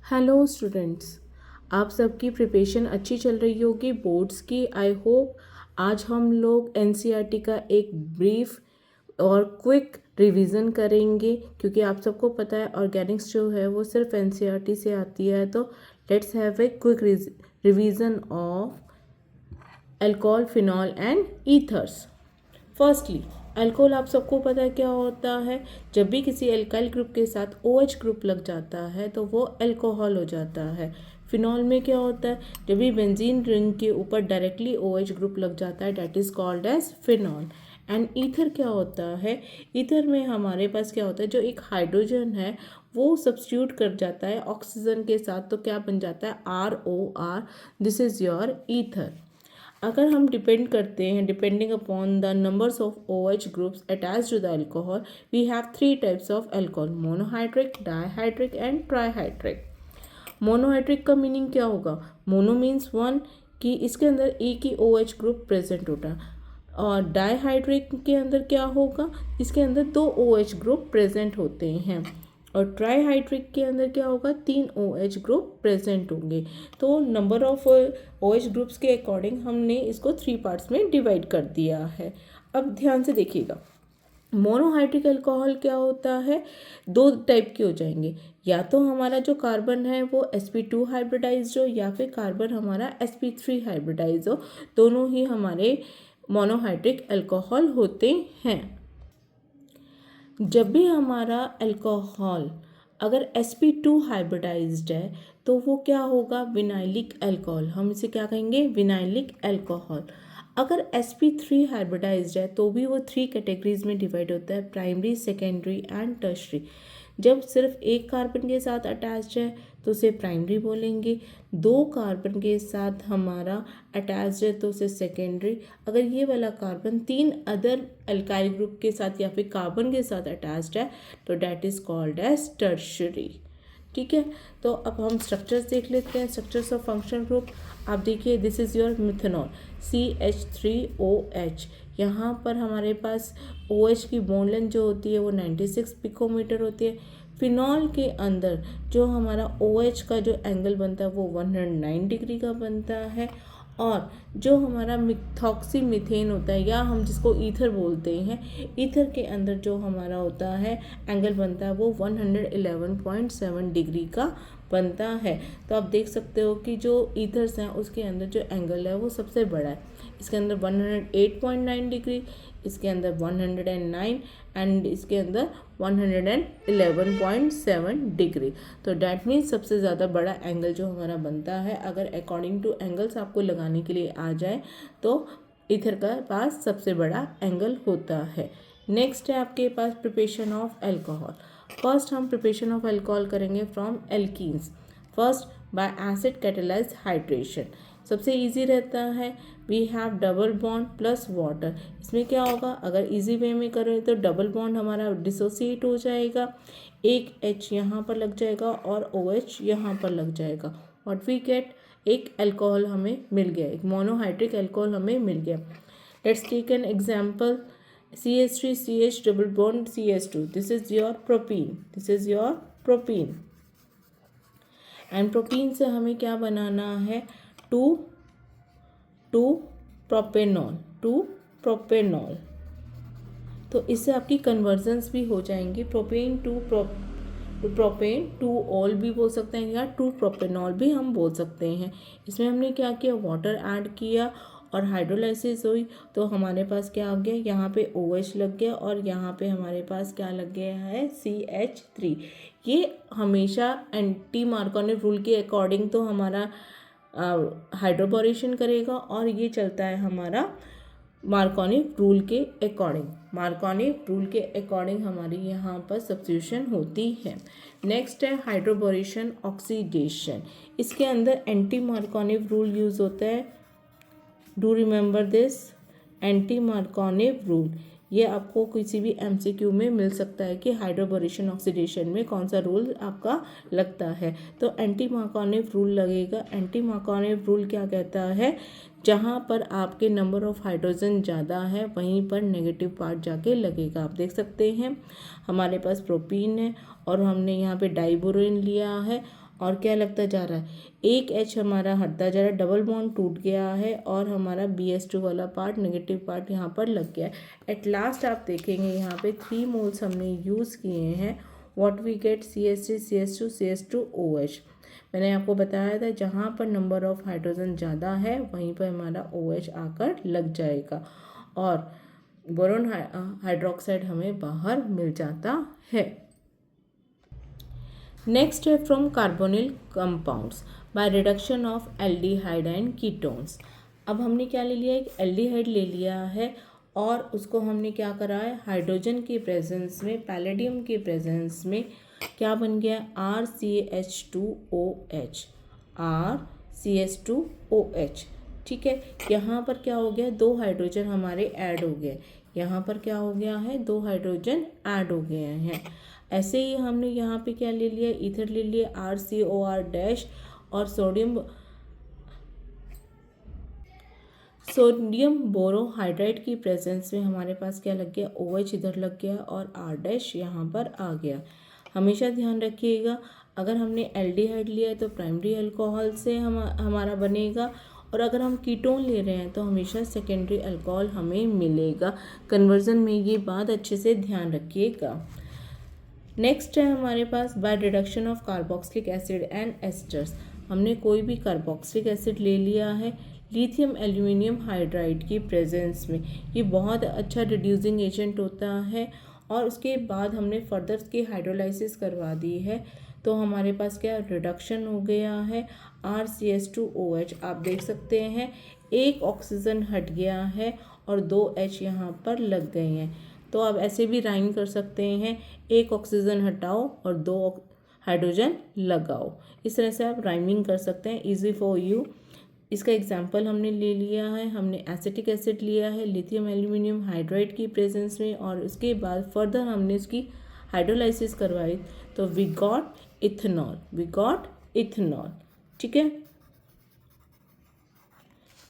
Hello students, आप सबकी preparation अच्छी चल रही होगी बोर्ड्स की। आई होप आज हम लोग एनसीईआरटी का एक ब्रीफ और क्विक रिवीजन करेंगे, क्योंकि आप सबको पता है ऑर्गेनिक्स जो है वो सिर्फ एनसीईआरटी से आती है। तो let's have a quick revision of alcohol, phenol and ethers. Firstly, alcohol आप सबको पता है क्या होता है। जब भी किसी एल्काइल ग्रुप के साथ OH ग्रुप लग जाता है तो वो अल्कोहल हो जाता है। फिनॉल में क्या होता है, जब भी बेंजीन रिंग के ऊपर डायरेक्टली OH ग्रुप लग जाता है, that is called as phenol. And ether क्या होता है, ईथर में हमारे पास क्या होता है, जो एक हाइड्रोजन है वो सब्स्टिट्यूट कर जाता है ऑक्सीजन के साथ, तो क्या बन जाता है ROR। This is your ether. अगर हम डिपेंड करते हैं, depending upon the numbers of OH groups attached to the alcohol, we have 3 types of alcohol, monohydric, dihydric and trihydric. Monohydric का मीनिंग क्या होगा, मोनो मीन्स वन, कि इसके अंदर एक ही OH ग्रुप प्रेजेंट होता है। और डाईहाइड्रिक के अंदर क्या होगा, इसके अंदर 2 OH ग्रुप प्रेजेंट होते हैं। और ट्राईहाइड्रिक के अंदर क्या होगा, 3 OH ग्रुप प्रेजेंट होंगे। तो नंबर ऑफ OH ग्रुप्स के अकॉर्डिंग हमने इसको 3 पार्ट्स में डिवाइड कर दिया है। अब ध्यान से देखिएगा, मोनोहाइड्रिक अल्कोहल क्या होता है, 2 टाइप के हो जाएंगे। या तो हमारा जो कार्बन है वो sp2 हाइब्रिडाइज हो, या फिर कार्बन हमारा sp3 हाइब्रिडाइज हो। दोनों ही हमारे मोनोहाइड्रिक अल्कोहल होते हैं। जब भी हमारा अल्कोहल अगर sp2 हाइब्रिडाइज्ड है तो वो क्या होगा, विनाइलिक अल्कोहल। हम इसे क्या कहेंगे, विनाइलिक अल्कोहल। अगर sp3 हाइब्रिडाइज्ड है तो भी वो 3 कैटेगरीज में डिवाइड होता है, प्राइमरी, सेकेंडरी एंड टर्शरी। जब सिर्फ एक कार्बन के साथ अटैच है तो उसे प्राइमरी बोलेंगे, 2 कार्बन के साथ हमारा अटैच है तो उसे सेकेंडरी। अगर ये वाला कार्बन 3 अदर अल्काइल ग्रुप के साथ या फिर कार्बन के साथ अटैच्ड है तो that is called as tertiary. ठीक है, तो अब हम स्ट्रक्चर्स देख लेते हैं, स्ट्रक्चर्स ऑफ फंक्शनल ग्रुप। आप देखिए, this is your methanol, CH3OH। यहाँ पर हमारे पास OH की बॉन्ड लेंथ जो होती है वो 96 पिकोमीटर होती है। फिनॉल के अंदर जो हमारा OH का जो एंगल बनता है वो 109 डिग्री का बनता है। और जो हमारा मिथॉक्सी मीथेन होता है, या हम जिसको ईथर बोलते हैं, ईथर के अंदर जो हमारा होता है एंगल बनता है वो 111.7 डिग्री का बनता है। तो आप देख सकते हो कि जो ईथर्स हैं उसके अंदर जो एंगल है वो सबसे बड़ा है। इसके अंदर 108.9 डिग्री, इसके अंदर 109 एंड इसके अंदर 111.7 डिग्री। तो डैट मीन्स सबसे ज़्यादा बड़ा एंगल जो हमारा बनता है, अगर अकॉर्डिंग टू एंगल्स आपको लगाने के लिए आ जाए तो ईथर का पास सबसे बड़ा एंगल होता है। नेक्स्ट है आपके पास प्रिपरेशन ऑफ अल्कोहल। फर्स्ट हम प्रिपरेशन ऑफ अल्कोहल करेंगे from alkenes. First by acid catalysed hydration, सबसे इजी रहता है। We have double bond plus water. इसमें क्या होगा, अगर इजी वे में करें तो डबल बॉन्ड हमारा डिसोसिएट हो जाएगा, एक H यहाँ पर लग जाएगा और OH यहाँ पर लग जाएगा। व्हाट वी गेट, एक अल्कोहल हमें मिल गया, एक मोनोहाइड्रिक अल्कोहल हमें मिल गया। Let's take an example, CH3CH double bond CH2, this is your propene, this is your propene. And propene से हमें क्या बनाना है, टू प्रोपेनॉल। तो इससे आपकी कन्वर्जन्स भी हो जाएंगी, प्रोपेन टू ऑल भी बोल सकते हैं, या 2 प्रोपेनॉल भी हम बोल सकते हैं। इसमें हमने क्या किया, वाटर ऐड किया और हाइड्रोलाइसिस हुई तो हमारे पास क्या आ गया, यहाँ पे OH लग गया और यहाँ पे हमारे पास क्या लग गया है, CH3। ये हमेशा एंटी मार्कोनिव रूल के अकॉर्डिंग तो हमारा हाइड्रोबोरेशन करेगा, और ये चलता है हमारा मार्कोनिव रूल के अकॉर्डिंग। मार्कोनिव रूल के अकॉर्डिंग हमारी यहाँ पर सब्स्टिट्यूशन होती है। नेक्स्ट है हाइड्रोबोरेशन ऑक्सीडेशन। इसके अंदर एंटी मार्कोनिव रूल यूज़ होता है। Do remember this, anti Markovnikov rule. ये आपको किसी भी MCQ में मिल सकता है कि हाइड्रोबोरेशन ऑक्सीडेशन में कौन सा रूल आपका लगता है। तो एंटी मार्कोनिव रूल लगेगा। एंटी मार्कोनिव रूल क्या कहता है, जहाँ पर आपके नंबर ऑफ हाइड्रोजन ज़्यादा है वहीं पर नेगेटिव पार्ट जाके लगेगा। आप देख सकते हैं हमारे पास प्रोपीन है और हमने यहाँ पे डाइबोरेन लिया है और क्या लगता जा रहा है, एक H हमारा हटता जा रहा है, डबल बॉन्ड टूट गया है और हमारा BH2 वाला पार्ट नेगेटिव पार्ट यहाँ पर लग गया है। एट लास्ट आप देखेंगे यहाँ पे 3 मोल्स हमने यूज़ किए हैं। What we get, CH3 CH2 CH2 OH। मैंने आपको बताया था जहाँ पर नंबर ऑफ हाइड्रोजन ज़्यादा है वहीं पर हमारा OH आकर लग जाएगा और बोरोन हाइड्रोक्साइड हमें बाहर मिल जाता है। नेक्स्ट है from carbonyl compounds bye reduction of aldehyde and ketones. अब हमने क्या ले लिया, एक एल्डिहाइड ले लिया है और उसको हमने क्या करा है, हाइड्रोजन के प्रेजेंस में, पैलेडियम के प्रेजेंस में क्या बन गया, RCH2OH, RCH2OH। ठीक है, यहाँ पर क्या हो गया, 2 हाइड्रोजन हमारे ऐड हो गए, यहाँ पर क्या हो गया है, 2 हाइड्रोजन ऐड हो गए हैं। ऐसे ही हमने यहाँ पे क्या ले लिया, ईथर ले लिया RCOR- और सोडियम बोरोहाइड्राइड की प्रेजेंस में हमारे पास क्या लग गया, OH इधर लग गया और R- यहाँ पर आ गया। हमेशा ध्यान रखिएगा, अगर हमने एल्डिहाइड लिया है तो प्राइमरी अल्कोहल से हमारा बनेगा और अगर हम कीटोन ले रहे हैं तो हमेशा सेकेंडरी अल्कोहल हमें मिलेगा। कन्वर्जन में ये बात अच्छे से ध्यान रखिएगा। नेक्स्ट है हमारे पास by reduction of carboxylic acid and esters. हमने कोई भी कार्बोक्सिलिक एसिड ले लिया है लिथियम एल्यूमिनियम हाइड्राइड की प्रेजेंस में, ये बहुत अच्छा रिड्यूसिंग एजेंट होता है और उसके बाद हमने फर्दर की हाइड्रोलाइसिस करवा दी है तो हमारे पास क्या रिडक्शन हो गया है, RCH2OH। आप देख सकते हैं एक ऑक्सीजन हट गया है और 2 H यहाँ पर लग गए हैं। तो आप ऐसे भी राइम कर सकते हैं, एक ऑक्सीजन हटाओ और 2 हाइड्रोजन लगाओ। इस तरह से आप राइमिंग कर सकते हैं, इजी फॉर यू। इसका एग्जाम्पल हमने ले लिया है, हमने एसिटिक एसिड लिया है लिथियम एल्यूमिनियम हाइड्राइड की प्रेजेंस में और उसके बाद फर्दर हमने इसकी हाइड्रोलाइसिस करवाई तो वी गॉट इथेनॉल। ठीक है,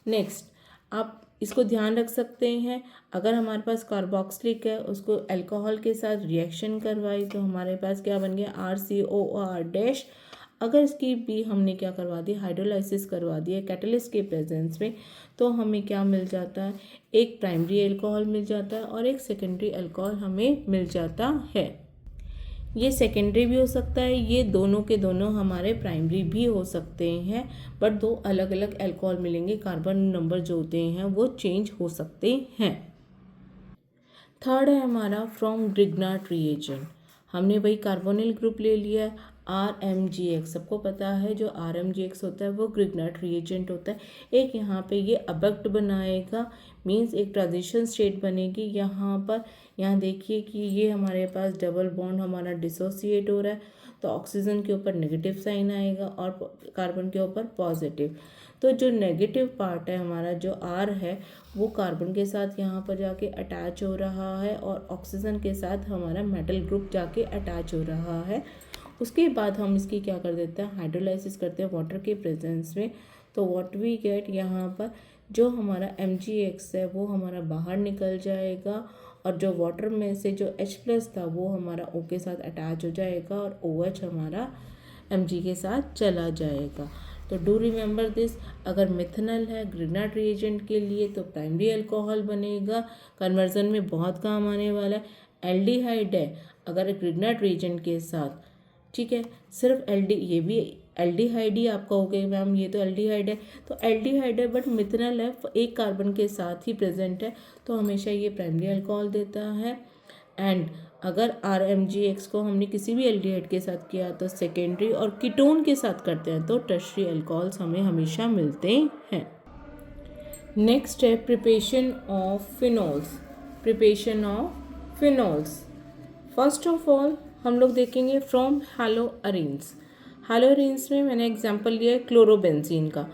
नेक्स्ट आप इसको ध्यान रख सकते हैं, अगर हमारे पास कार्बोक्सिलिक है उसको अल्कोहल के साथ रिएक्शन करवाई तो हमारे पास क्या बन गया, RCOR-। अगर इसकी भी हमने क्या करवा दी, हाइड्रोलाइसिस करवा दिया कैटलिस्ट के प्रेजेंस में तो हमें क्या मिल जाता है, एक प्राइमरी अल्कोहल मिल जाता है और एक सेकेंडरी अल्कोहल हमें मिल जाता है। ये सेकेंडरी भी हो सकता है, ये दोनों के दोनों हमारे प्राइमरी भी हो सकते हैं, बट 2 अलग अलग अल्कोहल मिलेंगे, कार्बन नंबर जो होते हैं वो चेंज हो सकते हैं। थर्ड है हमारा फ्रॉम ग्रिग्नार्ड रिएजेंट। हमने वही कार्बोनिल ग्रुप ले लिया है RMGX। सबको पता है जो RMGX होता है वो ग्रिग्नार्ड रिएजेंट होता है। एक यहाँ पे ये अबक्ट बनाएगा, मींस एक ट्रांजिशन स्टेट बनेगी यहाँ पर। यहाँ देखिए कि ये हमारे पास डबल बॉन्ड हमारा डिसोसिएट हो रहा है तो ऑक्सीजन के ऊपर नेगेटिव साइन आएगा और कार्बन के ऊपर पॉजिटिव। तो जो नेगेटिव पार्ट है हमारा जो R है वो कार्बन के साथ यहाँ पर जाके अटैच हो रहा है और ऑक्सीजन के साथ हमारा मेटल ग्रुप जाके अटैच हो रहा है। उसके बाद हम इसकी क्या कर देते हैं, हाइड्रोलाइसिस करते हैं वाटर के प्रेजेंस में। तो व्हाट वी गेट, यहाँ पर जो हमारा MgX है वो हमारा बाहर निकल जाएगा और जो वाटर में से जो H+ था वो हमारा O के साथ अटैच हो जाएगा और OH हमारा Mg के साथ चला जाएगा। तो डू रिमेंबर दिस, अगर मिथेनॉल है ग्रिग्नार्ड रिएजेंट के लिए तो प्राइमरी अल्कोहल बनेगा, कन्वर्जन में बहुत काम आने वाला है। एल्डिहाइड है अगर ग्रिग्नार्ड रिएजेंट के साथ, ठीक है, सिर्फ ये भी एल्डिहाइड ही आपका हो गया मैम, ये तो एल्डिहाइड है, तो एल्डिहाइड है बट मिथेनॉल है एक कार्बन के साथ ही प्रेजेंट है तो हमेशा ये प्राइमरी अल्कोहल देता है। एंड अगर RMGX को हमने किसी भी एल्डिहाइड के साथ किया तो सेकेंडरी, और कीटोन के साथ करते हैं तो टर्शरी अल्कोहल्स हमें हमेशा मिलते हैं। नेक्स्ट है preparation of phenols. First of all हम लोग देखेंगे फ्रॉम हैलोअरीन्स में मैंने एग्जांपल लिया है क्लोरोबेंजीन का।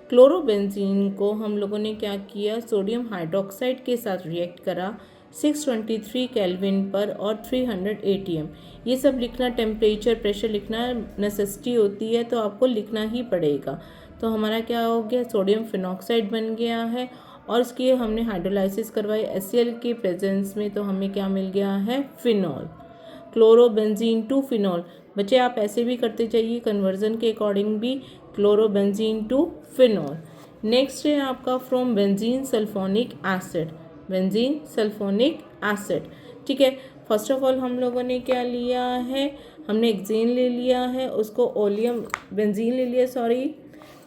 क्लोरोबेंजीन को हम लोगों ने क्या किया, सोडियम हाइड्रोक्साइड के साथ रिएक्ट करा 623 केल्विन पर और 300 ATM। ये सब लिखना, टेम्परेचर प्रेशर लिखना नेसेसिटी होती है तो आपको लिखना ही पड़ेगा। तो हमारा क्या हो गया, सोडियम फिनॉक्साइड बन गया है और इसकी हमने हाइड्रोलाइसिस करवाई HCl के प्रेजेंस में तो हमें क्या मिल गया है, फिनॉल। क्लोरोबेंजीन टू फिनॉल, बच्चे आप ऐसे भी करते जाइए कन्वर्जन के अकॉर्डिंग भी, क्लोरोबेंजीन टू फिनॉल। नेक्स्ट है आपका from benzene sulphonic acid, benzene sulphonic acid. ठीक है, फर्स्ट ऑफ ऑल हम लोगों ने क्या लिया है, हमने एक्जेन ले लिया है, उसको ओलियम बेंजीन ले लिया, सॉरी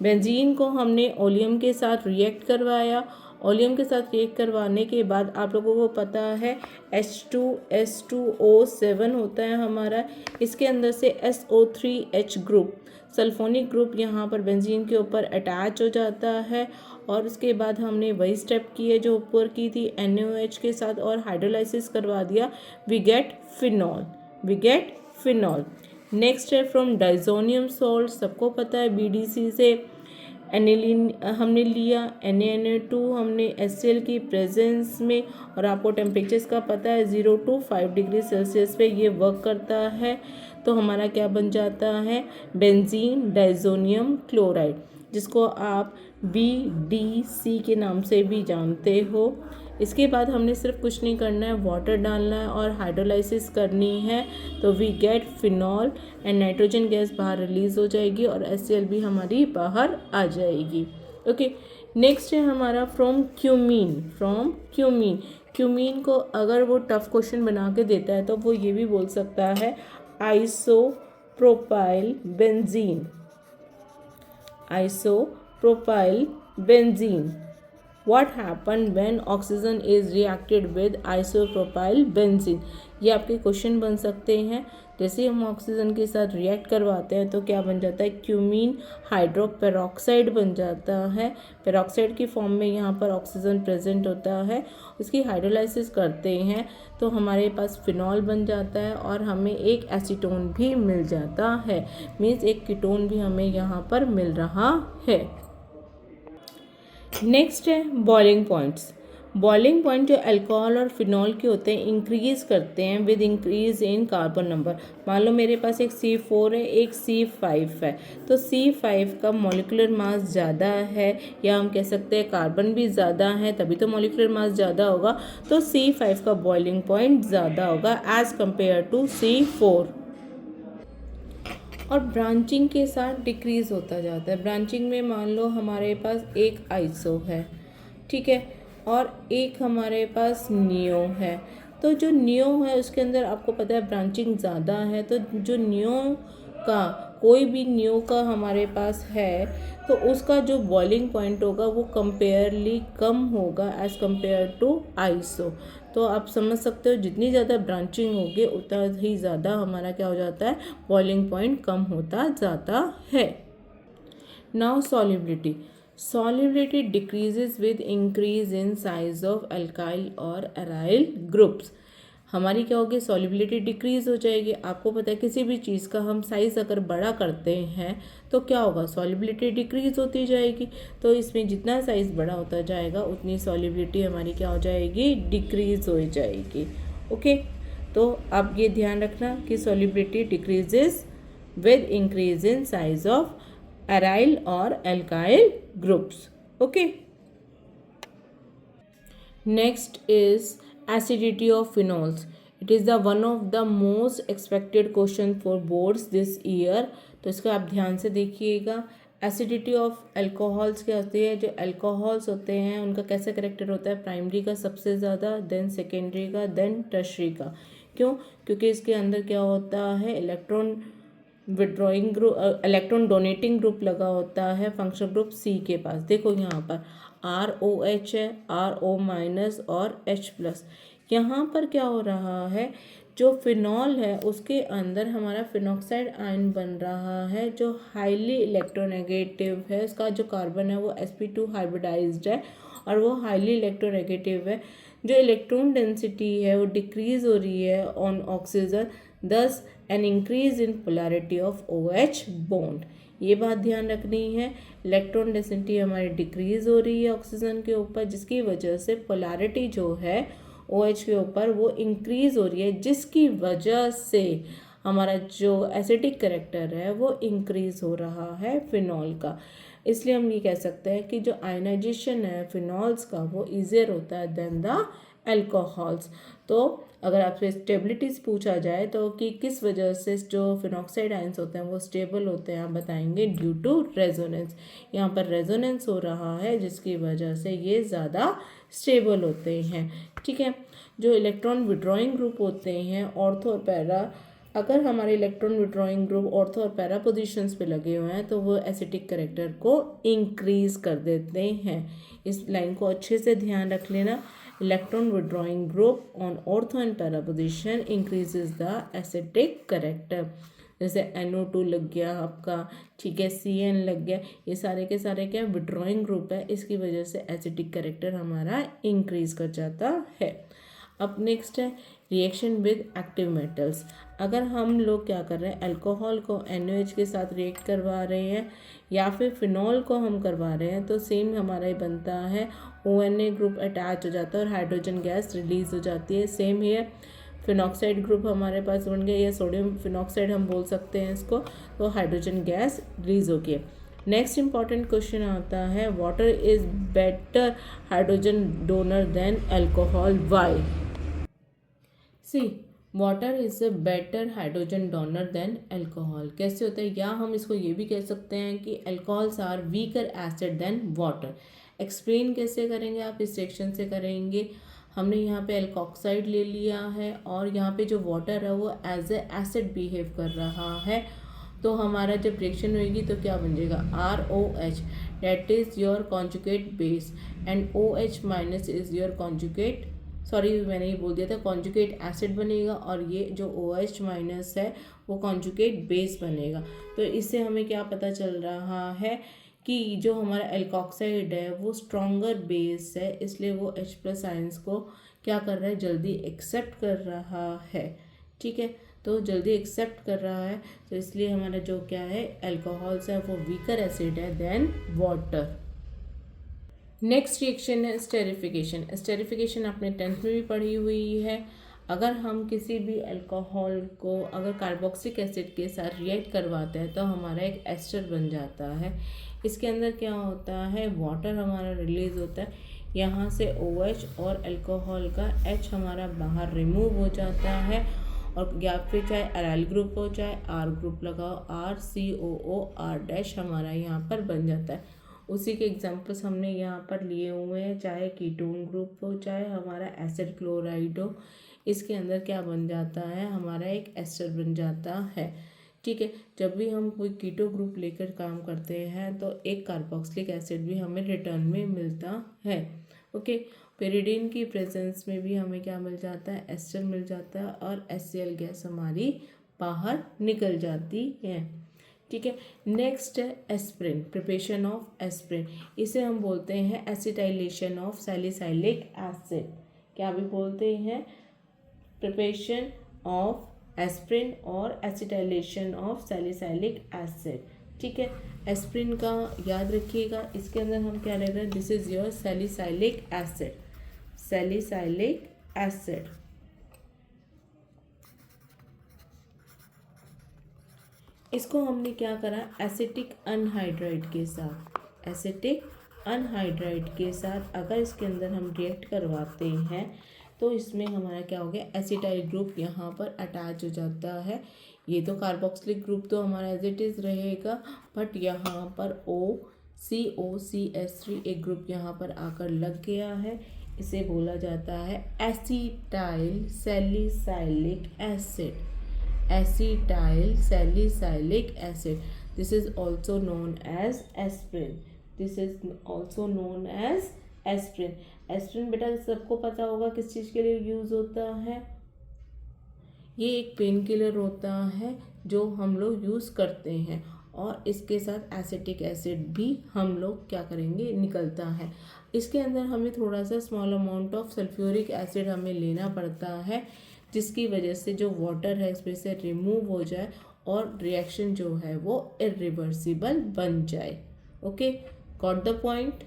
बेंजीन को हमने ओलियम के साथ रिएक्ट करवाया। ओलियम के साथ रिएक्ट करवाने के बाद आप लोगों को पता है H2S2O7 होता है हमारा, इसके अंदर से SO3H ग्रुप, सल्फोनिक ग्रुप यहाँ पर बेंजीन के ऊपर अटैच हो जाता है। और उसके बाद हमने वही स्टेप की है जो ऊपर की थी, NaOH के साथ और हाइड्रोलाइसिस करवा दिया, we get phenol, we get phenol. Next है फ्रॉम डाइजोनियम सॉल्ट, सबको पता है BDC से एनिलीन हमने लिया, NaNO2 हमने HCl की प्रेजेंस में, और आपको टेम्परेचर्स का पता है 0 to 5 डिग्री सेल्सियस पे ये वर्क करता है। तो हमारा क्या बन जाता है, बेंजीन डाइजोनियम क्लोराइड, जिसको आप BDC के नाम से भी जानते हो। इसके बाद हमने सिर्फ कुछ नहीं करना है, वाटर डालना है और हाइड्रोलाइसिस करनी है, तो we get phenol and nitrogen gas बाहर रिलीज हो जाएगी और HCl भी हमारी बाहर आ जाएगी। ओके, नेक्स्ट है हमारा from cumene, from cumene. Cumene को अगर वो टफ क्वेश्चन बना के देता है तो वो ये भी बोल सकता है isopropyl benzene, isopropyl benzene. What happened when oxygen is reacted with isopropyl benzene? ये आपके क्वेश्चन बन सकते हैं। जैसे हम ऑक्सीजन के साथ रिएक्ट करवाते हैं तो क्या बन जाता है, क्यूमीन हाइड्रोपेरोक्साइड बन जाता है। पेरोक्साइड की फॉर्म में यहाँ पर ऑक्सीजन प्रेजेंट होता है, उसकी हाइड्रोलाइसिस करते हैं तो हमारे पास फिनॉल बन जाता है और हमें एक एसीटोन भी मिल जाता है, मीन्स एक कीटोन भी हमें यहाँ पर मिल रहा है। नेक्स्ट है बॉइलिंग पॉइंट्स। बॉइलिंग पॉइंट जो अल्कोहल और फिनॉल के होते हैं इंक्रीज करते हैं with increase in carbon number. मान लो मेरे पास एक C4 है, एक C5 है, तो C5 का मॉलिक्यूलर मास ज़्यादा है, या हम कह सकते हैं कार्बन भी ज़्यादा है, तभी तो मॉलिक्यूलर मास ज़्यादा होगा, तो C5 का बॉइलिंग पॉइंट ज़्यादा होगा एज कंपेयर टू C4। और ब्रांचिंग के साथ डिक्रीज़ होता जाता है। ब्रांचिंग में मान लो हमारे पास एक आइसो है, ठीक है, और एक हमारे पास नियो है, तो जो नियो है उसके अंदर आपको पता है ब्रांचिंग ज़्यादा है, तो जो नियो का कोई भी नियो का हमारे पास है तो उसका जो बॉइलिंग पॉइंट होगा वो कंपेयरली कम होगा एज़ कंपेयर टू आइसो। तो आप समझ सकते हो जितनी ज़्यादा ब्रांचिंग होगी उतना ही ज़्यादा हमारा क्या हो जाता है, बॉइलिंग पॉइंट कम होता जाता है। Now solubility, solubility decreases with increase in size of alkyl और एराइल ग्रुप्स। हमारी क्या होगी, सॉल्युबिलिटी डिक्रीज हो जाएगी। आपको पता है किसी भी चीज़ का हम साइज़ अगर बड़ा करते हैं तो क्या होगा, सॉल्युबिलिटी डिक्रीज होती जाएगी। तो इसमें जितना साइज़ बड़ा होता जाएगा उतनी सॉल्युबिलिटी हमारी क्या हो जाएगी, डिक्रीज हो जाएगी। ओके, तो आप ये ध्यान रखना कि solubility decreases with increase in size of aryl और alkyl groups. Okay, next is acidity of phenols. It is the one of the most expected question for boards this year. तो इसका आप ध्यान से देखिएगा। एसिडिटी ऑफ अल्कोहल्स क्या होती है, जो अल्कोहल्स होते हैं उनका कैसा करेक्टर होता है, प्राइमरी का सबसे ज़्यादा, देन सेकेंडरी का, देन टर्शरी का। क्यों, क्योंकि इसके अंदर क्या होता है, electron withdrawing group, electron donating group लगा होता है फंक्शनल ग्रुप C के पास। देखो यहाँ पर ROH है, RO- और H+। यहाँ पर क्या हो रहा है, जो फिनॉल है उसके अंदर हमारा फिनॉक्साइड आयन बन रहा है जो हाईली इलेक्ट्रोनेगेटिव है। उसका जो कार्बन है वो sp2 हाइब्रिडाइज्ड है और वो हाईली इलेक्ट्रोनेगेटिव है। जो इलेक्ट्रॉन डेंसिटी है वो डिक्रीज हो रही है ऑन ऑक्सीजन, दस an increase in polarity of OH bond. ये बात ध्यान रखनी है, इलेक्ट्रॉन डेंसिटी हमारी डिक्रीज हो रही है ऑक्सीजन के ऊपर, जिसकी वजह से पोलैरिटी जो है OH के ऊपर वो इंक्रीज हो रही है, जिसकी वजह से हमारा जो एसिडिक करेक्टर है वो इंक्रीज हो रहा है फिनॉल का। इसलिए हम ये कह सकते हैं कि जो आयनाइजेशन है फिनॉल्स का वो ईजियर होता है देन द अल्कोहल्स। तो अगर आपसे स्टेबिलिटी पूछा जाए तो कि किस वजह से जो फिनॉक्साइड आयंस होते हैं वो स्टेबल होते हैं, आप बताएंगे ड्यू टू रेजोनेंस। यहाँ पर रेजोनेंस हो रहा है जिसकी वजह से ये ज़्यादा स्टेबल होते हैं। ठीक है, जो इलेक्ट्रॉन विड्रॉइंग ग्रुप होते हैं ऑर्थो और पैरा, अगर हमारे इलेक्ट्रॉन विड्रॉइंग ग्रुप ऑर्थो और पैरा पोजिशंस पे लगे हुए हैं तो वो एसिटिक करेक्टर को इंक्रीज कर देते हैं। इस लाइन को अच्छे से ध्यान रख लेना। Electron withdrawing group on ortho and para position increases the acetic character. जैसे NO2 लग गया आपका, ठीक है, CN लग गया, ये सारे के सारे क्या विड्रॉइंग ग्रुप है, इसकी वजह से एसिटिक करेक्टर हमारा इंक्रीज कर जाता है। अब नेक्स्ट है रिएक्शन विद एक्टिव मेटल्स। अगर हम लोग क्या कर रहे हैं, अल्कोहल को NaOH के साथ रिएक्ट करवा रहे हैं या फिर फिनॉल को हम करवा रहे हैं तो सेम हमारा ही बनता है, ONA ग्रुप अटैच हो जाता है और हाइड्रोजन गैस रिलीज हो जाती है। सेम है फिनॉक्साइड ग्रुप हमारे पास बन गया, या सोडियम फिनॉक्साइड हम बोल सकते हैं इसको, तो हाइड्रोजन गैस रिलीज हो गई। नेक्स्ट इंपॉर्टेंट क्वेश्चन आता है, water is better hydrogen donor than alcohol, why? See water is a better hydrogen donor than alcohol. कैसे होता है, या हम इसको ये भी कह सकते हैं कि alcohols are weaker acid than water. Explain कैसे करेंगे, आप इस सेक्शन से करेंगे। हमने यहाँ पे अल्कोक्साइड ले लिया है और यहाँ पे जो वाटर है वो एज ए एसिड बिहेव कर रहा है, तो हमारा जब रिएक्शन होगी तो क्या बन जाएगा, ROH, that is your conjugate base, and OH minus is your conjugate, sorry मैंने ये बोल दिया था, कॉन्जुगेट एसिड बनेगा, और ये जो OH माइनस है वो कॉन्जुगेट बेस बनेगा। तो इससे हमें क्या पता चल रहा है कि जो हमारा एल्कोक्साइड है वो स्ट्रॉन्गर बेस है, इसलिए वो H+ आयंस को क्या कर रहा है, जल्दी एक्सेप्ट कर रहा है। ठीक है, तो जल्दी एक्सेप्ट कर रहा है, तो इसलिए हमारा जो क्या है अल्कोहल्स है वो वीकर एसिड है देन वाटर। नेक्स्ट रिएक्शन है स्टेरिफिकेशन। स्टेरिफिकेशन आपने 10th में भी पढ़ी हुई है। अगर हम किसी भी अल्कोहल को अगर कार्बोक्सिलिक एसिड के साथ रिएक्ट करवाते हैं तो हमारा एक एस्टर बन जाता है। इसके अंदर क्या होता है, वाटर हमारा रिलीज होता है, यहाँ से OH और अल्कोहल का H हमारा बाहर रिमूव हो जाता है, और या फिर चाहे अराइल ग्रुप हो चाहे R ग्रुप लगाओ, RCOOR- हमारा यहाँ पर बन जाता है। उसी के एग्जांपल्स हमने यहाँ पर लिए हुए हैं, चाहे कीटोन ग्रुप हो चाहे हमारा एसिड क्लोराइड हो, इसके अंदर क्या बन जाता है, हमारा एक एस्टर बन जाता है। ठीक है, जब भी हम कोई कीटो ग्रुप लेकर काम करते हैं तो एक कार्बोक्सिलिक एसिड भी हमें रिटर्न में मिलता है। ओके, पेरिडीन की प्रेजेंस में भी हमें क्या मिल जाता है, एस्टर मिल जाता है, और HCl गैस हमारी बाहर निकल जाती है। ठीक है, नेक्स्ट है एस्प्रिन, प्रिपरेशन ऑफ एस्प्रिन। इसे हम बोलते हैं एसिटाइलेशन ऑफ सैलिसाइलिक एसिड। क्या भी बोलते हैं, प्रिपरेशन ऑफ एस्प्रिन और एसिटाइलेशन ऑफ सैलिसाइलिक एसिड। ठीक है, एस्प्रिन का याद रखिएगा, इसके अंदर हम क्या ले रहे हैं, this is your salicylic acid, salicylic acid. इसको हमने क्या करा, एसिटिक अनहाइड्राइड के साथ, एसिटिक अनहाइड्राइड के साथ अगर इसके अंदर हम रिएक्ट करवाते हैं तो इसमें हमारा क्या हो गया, एसिटाइल ग्रुप यहाँ पर अटैच हो जाता है। ये तो कार्बोक्सिलिक ग्रुप तो हमारा एज इट इज़ रहेगा, बट यहाँ पर COCH3 एक ग्रुप यहाँ पर आकर लग गया है, इसे बोला जाता है acetyl salicylic acid, acetyl salicylic acid. This is also known as aspirin. This is also known as aspirin. Aspirin बेटा सबको पता होगा किस चीज़ के लिए यूज़ होता है, ये एक पेन किलर होता है जो हम लोग यूज़ करते हैं, और इसके साथ एसिटिक एसिड भी हम लोग क्या करेंगे, निकलता है। इसके अंदर हमें थोड़ा सा small amount of sulphuric acid हमें लेना पड़ता है, जिसकी वजह से जो वाटर है इसमें से रिमूव हो जाए और रिएक्शन जो है वो इरिवर्सिबल बन जाए। Okay, got the point.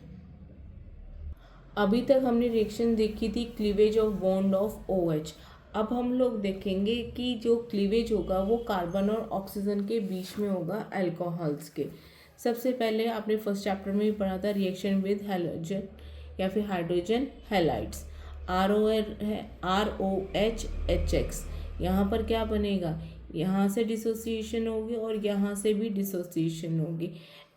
अभी तक हमने रिएक्शन देखी थी cleavage of bond of OH। अब हम लोग देखेंगे कि जो क्लीवेज होगा वो कार्बन और ऑक्सीजन के बीच में होगा अल्कोहल्स के। सबसे पहले आपने फर्स्ट चैप्टर में भी पढ़ा था रिएक्शन विद हैलोजन या फिर हाइड्रोजन हैलाइड्स। ROHHX। यहाँ पर क्या बनेगा, यहाँ से डिसोसिएशन होगी और यहाँ से भी डिसोसिएशन होगी।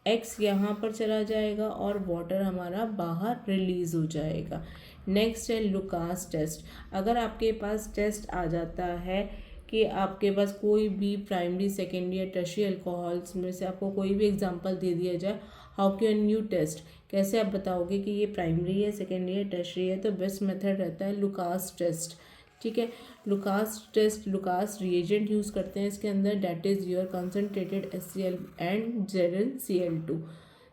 X यहाँ पर चला जाएगा और वाटर हमारा बाहर रिलीज हो जाएगा। नेक्स्ट है लुकास टेस्ट। अगर आपके पास टेस्ट आ जाता है कि आपके पास कोई भी प्राइमरी, सेकेंडरी या टर्शियरी अल्कोहल्स में से आपको कोई भी एग्जांपल दे दिया जाए, हाउ कैन यू टेस्ट, कैसे आप बताओगे कि ये प्राइमरी है, सेकेंडरी है, टर्शियरी है? तो बेस्ट मेथड रहता है लुकास टेस्ट। ठीक है, Lucas test, Lucas reagent use करते हैं इसके अंदर, that is your concentrated HCl and ZnCl2।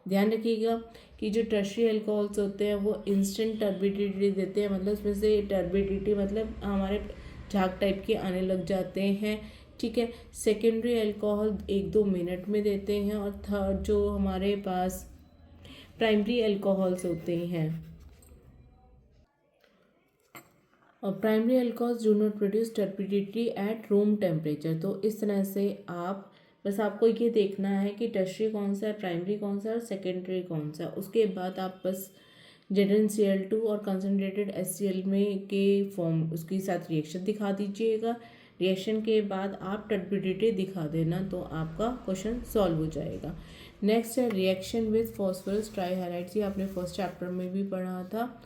ध्यान रखिएगा कि जो टर्शियरी अल्कोहल्स होते हैं वो इंस्टेंट टर्बिडिटी देते हैं, मतलब उसमें से टर्बिडिटी मतलब हमारे झाग टाइप के आने लग जाते हैं। ठीक है, सेकेंडरी अल्कोहल 1-2 मिनट में देते हैं, और थर्ड जो हमारे पास प्राइमरी अल्कोहल्स होते हैं, और primary alcohols do not produce turbidity at room temperature. तो इस तरह से आप बस आपको ये देखना है कि टर्शियरी कौन सा है, प्राइमरी कौन सा है और सेकेंडरी कौन सा है। उसके बाद आप बस ZnCl2 और कंसनट्रेटेड HCl में के फॉर्म उसके साथ रिएक्शन दिखा दीजिएगा। रिएक्शन के बाद आप टर्बिडिटी दिखा देना, तो आपका क्वेश्चन सॉल्व हो जाएगा। नेक्स्ट है रिएक्शन विद फॉस्फोरस ट्राईहाइड्राइड। ये आपने फर्स्ट चैप्टर में भी पढ़ा था।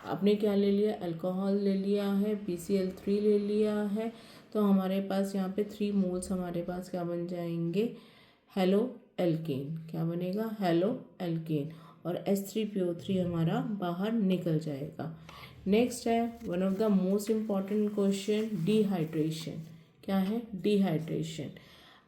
आपने क्या ले लिया, अल्कोहल ले लिया है, PCl3 ले लिया है, तो हमारे पास यहाँ पे 3 मोल्स हमारे पास क्या बन जाएंगे, हेलो एल्केन। क्या बनेगा, हेलो एल्केन, और H3PO3 हमारा बाहर निकल जाएगा। नेक्स्ट है one of the most important question, dehydration. क्या है, dehydration.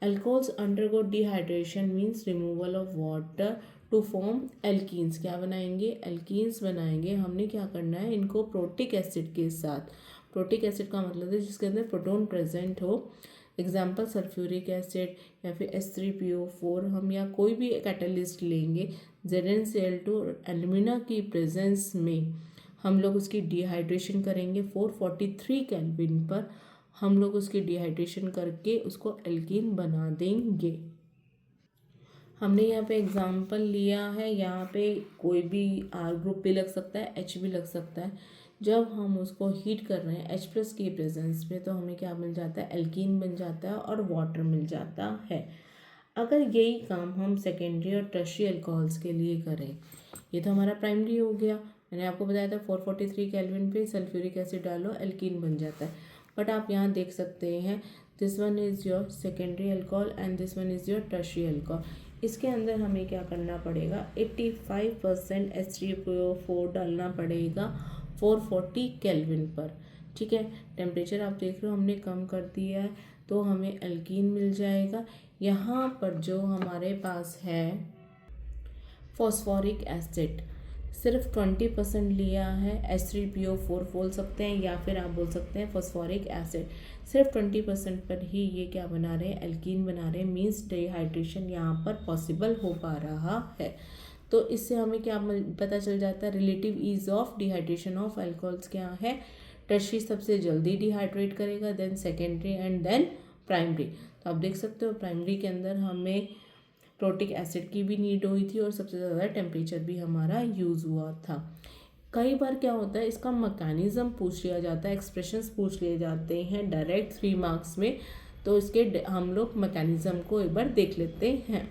Alcohols undergo dehydration means removal of water to form alkenes. क्या बनाएंगे, एल्कीन्स बनाएंगे। हमने क्या करना है, इनको प्रोटिक एसिड के साथ, प्रोटिक एसिड का मतलब है जिसके अंदर प्रोटॉन प्रेजेंट हो, एग्जाम्पल सल्फ्यूरिक एसिड या फिर H3PO4, हम या कोई भी कैटलिस्ट लेंगे, ZnCl2 एल्यूमिना की प्रेजेंस में हम लोग उसकी डिहाइड्रेशन करेंगे 443 केल्विन पर। हम लोग उसकी डिहाइड्रेशन करके उसको एल्कीन बना देंगे। हमने यहाँ पे एग्जाम्पल लिया है, यहाँ पे कोई भी R ग्रुप भी लग सकता है, H भी लग सकता है। जब हम उसको हीट कर रहे हैं H+ की प्रेजेंस में, तो हमें क्या मिल जाता है, एल्कीन बन जाता है और वाटर मिल जाता है। अगर यही काम हम सेकेंडरी और टर्शियरी अल्कोहल्स के लिए करें, ये तो हमारा प्राइमरी हो गया, मैंने आपको बताया था 443 केल्विन पे सल्फ्यूरिक एसिड डालो, एल्कीन बन जाता है। बट आप यहाँ देख सकते हैं, this one is your secondary alcohol and this one is your tertiary alcohol. इसके अंदर हमें क्या करना पड़ेगा, 85% H3PO4 डालना पड़ेगा 440 केल्विन पर। ठीक है, टेम्परेचर आप देख रहे हो हमने कम कर दिया है, तो हमें एल्कीन मिल जाएगा। यहाँ पर जो हमारे पास है फॉस्फोरिक एसिड, सिर्फ 20% लिया है, H3PO4 बोल सकते हैं या फिर आप बोल सकते हैं फॉस्फोरिक एसिड। सिर्फ 20% पर ही ये क्या बना रहे हैं, एल्कीन बना रहे हैं, मीन्स डिहाइड्रेशन यहाँ पर पॉसिबल हो पा रहा है। तो इससे हमें क्या पता चल जाता है, relative ease of dehydration of alcohols क्या है, टर्शियरी सबसे जल्दी डिहाइड्रेट करेगा, then secondary and then primary. तो आप देख सकते हो प्राइमरी के अंदर हमें प्रोटिक एसिड की भी नीड हुई थी और सबसे ज़्यादा टेम्परेचर भी हमारा यूज़ हुआ था। कई बार क्या होता है, इसका मैकेनिज़्म पूछ लिया जाता है, एक्सप्रेशंस पूछ लिए जाते हैं डायरेक्ट 3 मार्क्स में, तो इसके हम लोग मैकेनिज़्म को एक बार देख लेते हैं।